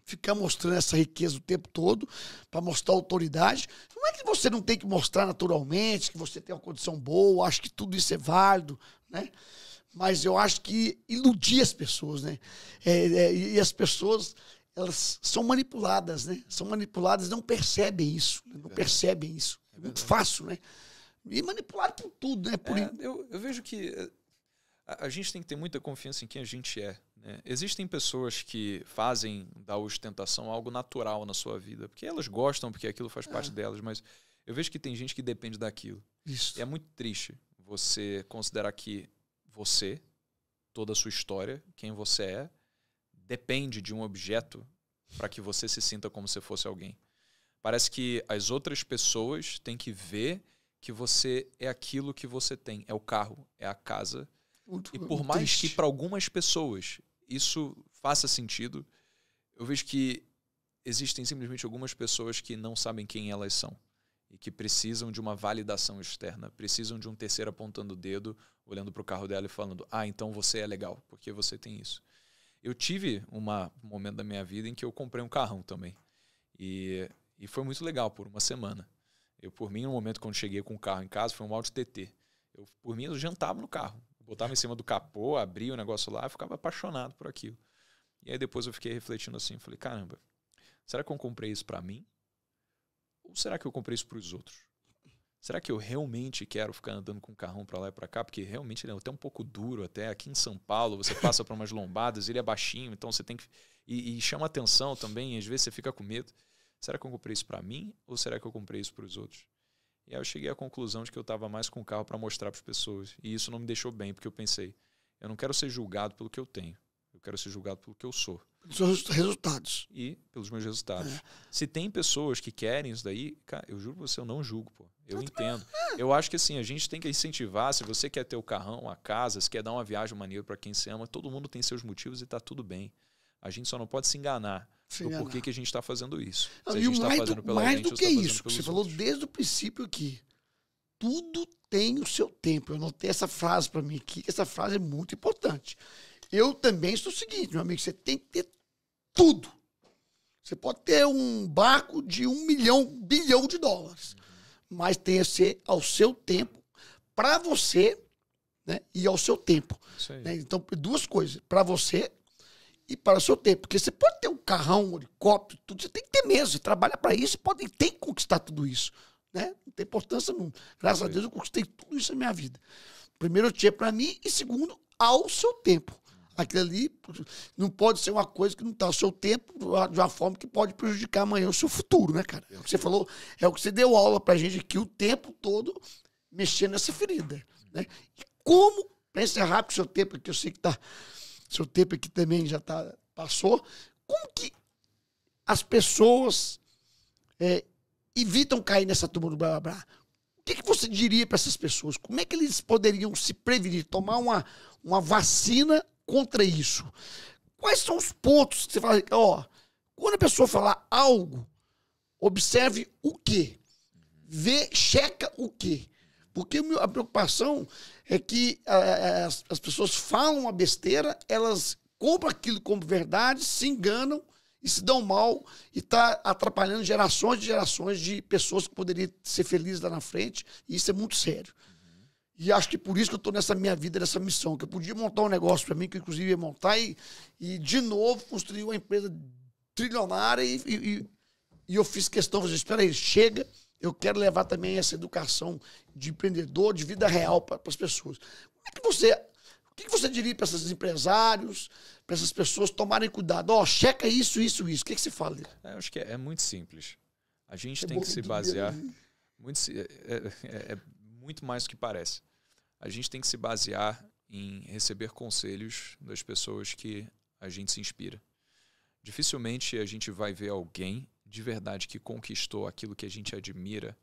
ficar mostrando essa riqueza o tempo todo, para mostrar autoridade. Não é que você não tem que mostrar naturalmente, que você tem uma condição boa, acho que tudo isso é válido, né? Mas eu acho que iludir as pessoas, né? E as pessoas... elas são manipuladas, né? São manipuladas, não percebem isso. Né? Não percebem isso. É muito fácil, né? E manipulado por tudo, né? Eu vejo que a gente tem que ter muita confiança em quem a gente é. Né? Existem pessoas que fazem da ostentação algo natural na sua vida, porque elas gostam, porque aquilo faz parte delas, mas eu vejo que tem gente que depende daquilo. Isso. E é muito triste você considerar que você, toda a sua história, quem você é, depende de um objeto para que você se sinta como se fosse alguém. Parece que as outras pessoas têm que ver que você é aquilo que você tem. É o carro, é a casa. E por mais triste. que para algumas pessoas isso faça sentido, eu vejo que existem simplesmente algumas pessoas que não sabem quem elas são e que precisam de uma validação externa, precisam de um terceiro apontando o dedo, olhando para o carro dela e falando: ah, então você é legal, porque você tem isso. Eu tive um momento da minha vida em que eu comprei um carrão também. E foi muito legal por uma semana. Por mim, no momento quando cheguei com o carro em casa, foi um Audi TT. Por mim, eu jantava no carro. Eu botava em cima do capô, abria o negócio lá e ficava apaixonado por aquilo. E aí depois eu fiquei refletindo assim, falei: caramba, será que eu comprei isso para mim? Ou será que eu comprei isso para os outros? Será que eu realmente quero ficar andando com o carrão para lá e para cá? Porque realmente ele é até um pouco duro. Até aqui em São Paulo, você passa por umas lombadas, ele é baixinho, então você tem que... E chama atenção também, e às vezes você fica com medo. Será que eu comprei isso para mim ou será que eu comprei isso para os outros? E aí eu cheguei à conclusão de que eu estava mais com o carro para mostrar para as pessoas. E isso não me deixou bem, porque eu pensei: eu não quero ser julgado pelo que eu tenho. Eu quero ser julgado pelo que eu sou. Pelos seus resultados. E pelos meus resultados. Se tem pessoas que querem isso daí, cara, eu juro pra você, eu não julgo, pô. Eu entendo. Eu acho que assim, a gente tem que incentivar. Se você quer ter o carrão, a casa, se quer dar uma viagem maneira para quem se ama, todo mundo tem seus motivos e tá tudo bem. A gente só não pode se enganar do porquê que a gente está fazendo isso. Se a gente está fazendo pela gente, mais do que isso, que você falou desde o princípio aqui. Tudo tem o seu tempo. Eu anotei essa frase para mim aqui, que essa frase é muito importante. Eu também sou o seguinte, meu amigo, você tem que ter tudo. Você pode ter um barco de $1 bilhão, mas tem que ser ao seu tempo, para você, né, e ao seu tempo. Né? Então, duas coisas, para você e para o seu tempo. Porque você pode ter um carrão, um helicóptero, tudo, você tem que ter mesmo. Você trabalha para isso e tem que conquistar tudo isso. Né? Não tem importância nenhuma. Graças a Deus eu conquistei tudo isso na minha vida. Primeiro, eu tinha para mim, e segundo, ao seu tempo. Aquilo ali não pode ser uma coisa que não está ao seu tempo, de uma forma que pode prejudicar amanhã o seu futuro, né, cara? É o que você falou, é o que você deu aula pra gente aqui o tempo todo, mexer nessa ferida, né? E como, para encerrar com o seu tempo, que eu sei que seu tempo aqui também já passou, como que as pessoas evitam cair nessa turma do blá blá blá? O que você diria para essas pessoas? Como é que eles poderiam se prevenir, tomar uma vacina contra isso? Quais são os pontos que você fala, quando a pessoa falar algo, observe o quê? Checa o quê? Porque a preocupação é que as pessoas falam uma besteira, elas compram aquilo como verdade, se enganam e se dão mal e está atrapalhando gerações e gerações de pessoas que poderiam ser felizes lá na frente. E isso é muito sério. E acho que por isso que eu estou nessa minha vida, nessa missão, que eu podia montar um negócio para mim, que eu inclusive ia montar e de novo construir uma empresa trilionária e eu fiz questão de dizer, espera aí, chega, eu quero levar também essa educação de empreendedor, de vida real para as pessoas. O que você diria para esses empresários, para essas pessoas tomarem cuidado? Checa isso, isso, isso. O que você fala? Eu acho que é muito simples. A gente tem que se basear... É muito mais do que parece. A gente tem que se basear em receber conselhos das pessoas que a gente se inspira. Dificilmente a gente vai ver alguém de verdade que conquistou aquilo que a gente admira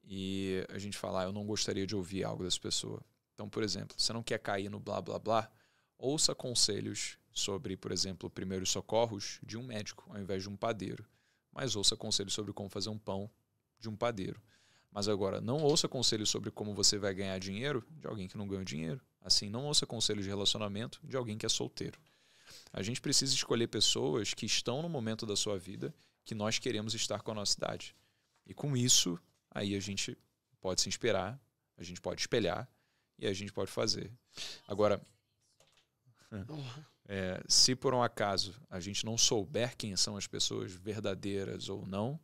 e a gente falar, eu não gostaria de ouvir algo dessa pessoa. Então, por exemplo, você não quer cair no blá blá blá, ouça conselhos sobre, por exemplo, primeiros socorros de um médico ao invés de um padeiro. Mas ouça conselhos sobre como fazer um pão de um padeiro. Mas agora, não ouça conselhos sobre como você vai ganhar dinheiro de alguém que não ganha dinheiro. Assim, não ouça conselhos de relacionamento de alguém que é solteiro. A gente precisa escolher pessoas que estão no momento da sua vida que nós queremos estar com a nossa idade. E com isso, aí a gente pode se inspirar, a gente pode espelhar e a gente pode fazer. Agora, se por um acaso a gente não souber quem são as pessoas verdadeiras ou não,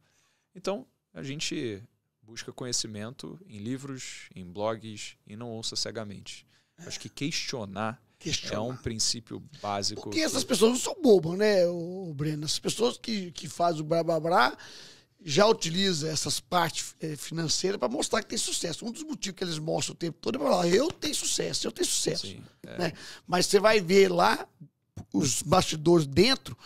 então a gente busca conhecimento em livros, em blogs e não ouça cegamente. Acho que questionar é um princípio básico. Porque essas pessoas não são bobas, né, Breno? As pessoas que fazem o blá blá blá já utilizam essas partes financeiras para mostrar que tem sucesso. Um dos motivos que eles mostram o tempo todo é para falar, eu tenho sucesso. Sim, né? Mas você vai ver lá, os bastidores dentro,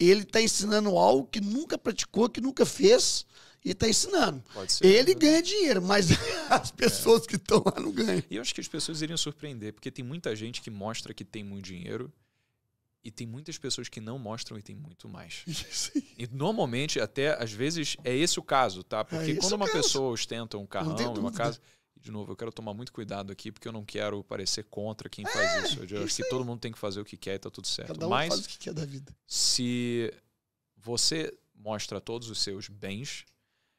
ele está ensinando algo que nunca praticou, que nunca fez, e está ensinando. Ele ganha dinheiro, mas as pessoas que estão lá não ganham. E eu acho que as pessoas iriam surpreender, porque tem muita gente que mostra que tem muito dinheiro e tem muitas pessoas que não mostram e tem muito mais. E normalmente, até às vezes, é esse o caso, tá? Porque quando uma pessoa ostenta um carrão e uma casa... De novo, eu quero tomar muito cuidado aqui, porque eu não quero parecer contra quem faz isso. Eu acho que todo mundo tem que fazer o que quer e tá tudo certo. Cada um faz o que quer da vida. Se você mostra todos os seus bens,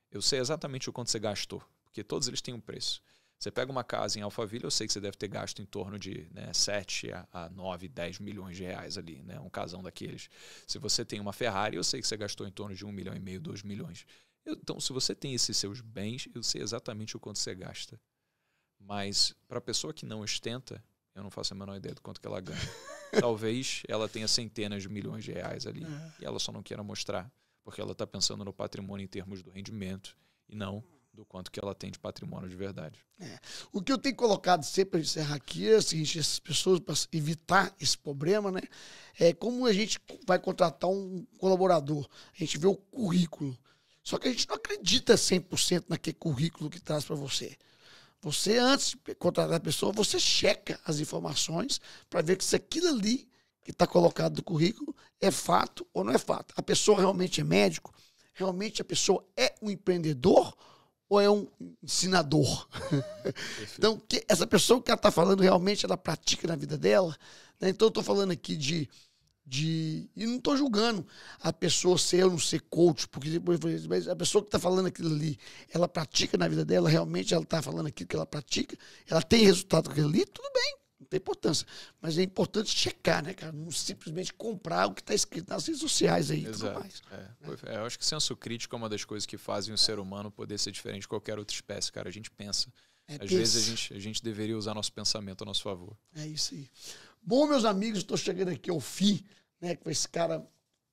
eu sei exatamente o quanto você gastou, porque todos eles têm um preço. Você pega uma casa em Alphaville, eu sei que você deve ter gasto em torno de 7 a 9, 10 milhões de reais ali, né? Um casão daqueles. Se você tem uma Ferrari, eu sei que você gastou em torno de 1,5 milhão, 2 milhões. Então, se você tem esses seus bens, eu sei exatamente o quanto você gasta. Mas para a pessoa que não ostenta, eu não faço a menor ideia do quanto que ela ganha. Talvez ela tenha centenas de milhões de reais ali e ela só não queira mostrar, porque ela está pensando no patrimônio em termos do rendimento e não do quanto que ela tem de patrimônio de verdade. O que eu tenho colocado sempre para encerrar aqui é o seguinte, essas pessoas, para evitar esse problema, né? É como a gente vai contratar um colaborador, a gente vê o currículo, só que a gente não acredita 100% naquele currículo que traz para você. Você, antes de contratar a pessoa, você checa as informações para ver se aquilo ali que está colocado no currículo é fato ou não é fato. A pessoa realmente é médico? Realmente a pessoa é um empreendedor ou é um ensinador? Então, essa pessoa que ela está falando realmente ela pratica na vida dela? Né? Então, eu estou falando aqui e não estou julgando a pessoa ser ou não ser coach, porque mas a pessoa que está falando aquilo ali, ela pratica na vida dela, realmente ela está falando aquilo que ela pratica, ela tem resultado com aquilo ali, tudo bem, não tem importância. Mas é importante checar, né, cara? Não simplesmente comprar o que está escrito nas redes sociais aí. Exato. Tudo mais. Eu acho que senso crítico é uma das coisas que fazem o ser humano poder ser diferente de qualquer outra espécie, cara. A gente pensa. Às vezes a gente deveria usar nosso pensamento a nosso favor. É isso aí. Bom, meus amigos, estou chegando aqui ao fim, né, com esse cara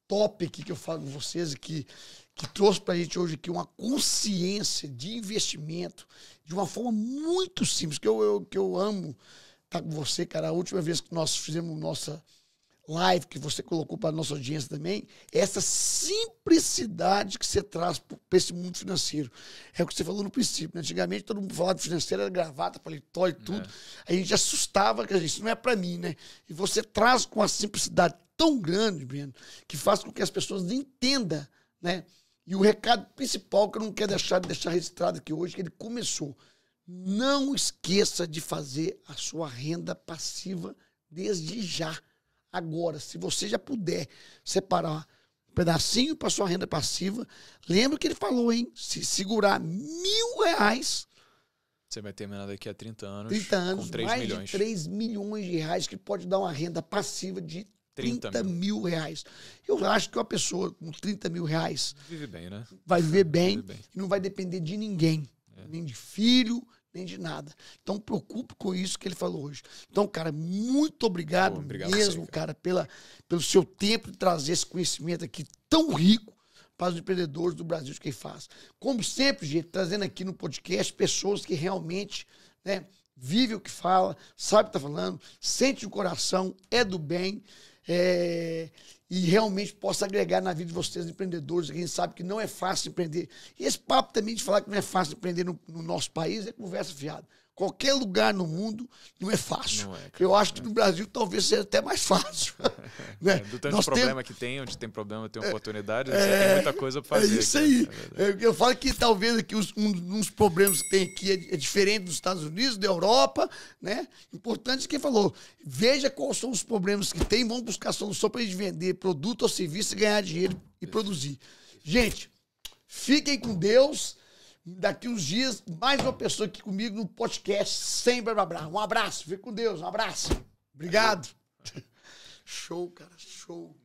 top aqui que eu falo com vocês, que que trouxe pra gente hoje aqui uma consciência de investimento de uma forma muito simples, que eu amo estar com você, cara. A última vez que nós fizemos nossa live, que você colocou para nossa audiência também, é essa simplicidade que você traz para esse mundo financeiro. É o que você falou no princípio, né? Antigamente todo mundo falava de financeiro, era gravata, paletó e tudo. A gente assustava, que isso não é para mim, né? E você traz com uma simplicidade tão grande, Breno, que faz com que as pessoas entendam, né? E o recado principal que eu não quero deixar registrado aqui hoje, que ele começou. Não esqueça de fazer a sua renda passiva desde já. Agora, se você já puder separar um pedacinho para sua renda passiva, lembra que ele falou, hein? Se segurar R$1.000, você vai terminar daqui a 30 anos, 30 anos, com 3 mais milhões. de 3 milhões de reais, que pode dar uma renda passiva de 30 mil reais. Eu acho que uma pessoa com 30 mil reais vive bem, né? Vai viver bem, e não vai depender de ninguém, nem de filho, nem de nada. Então, preocupe com isso que ele falou hoje. Então, cara, muito obrigado, mesmo, cara, pelo seu tempo de trazer esse conhecimento aqui tão rico para os empreendedores do Brasil de quem faz. Como sempre, gente, trazendo aqui no podcast pessoas que realmente, né, vivem o que fala, sabe o que está falando, sente o coração, é do bem, e realmente possa agregar na vida de vocês, empreendedores. A gente sabe que não é fácil empreender. E esse papo também de falar que não é fácil empreender no nosso país é conversa fiada. Qualquer lugar no mundo não é fácil. Não é, cara, eu acho que no Brasil talvez seja até mais fácil. Né? Do tanto de problema que tem, onde tem problema tem oportunidade, você tem muita coisa para fazer. É isso aí. Eu falo que talvez aqui um dos problemas que tem aqui é diferente dos Estados Unidos, da Europa, né? Importante quem falou. Veja quais são os problemas que tem, vamos buscar solução para a gente vender produto ou serviço, ganhar dinheiro e produzir. Gente, fiquem com Deus. Daqui uns dias, mais uma pessoa aqui comigo no podcast Sem Blá Blá Blá. Um abraço, fique com Deus, um abraço. Obrigado. Show, cara, show.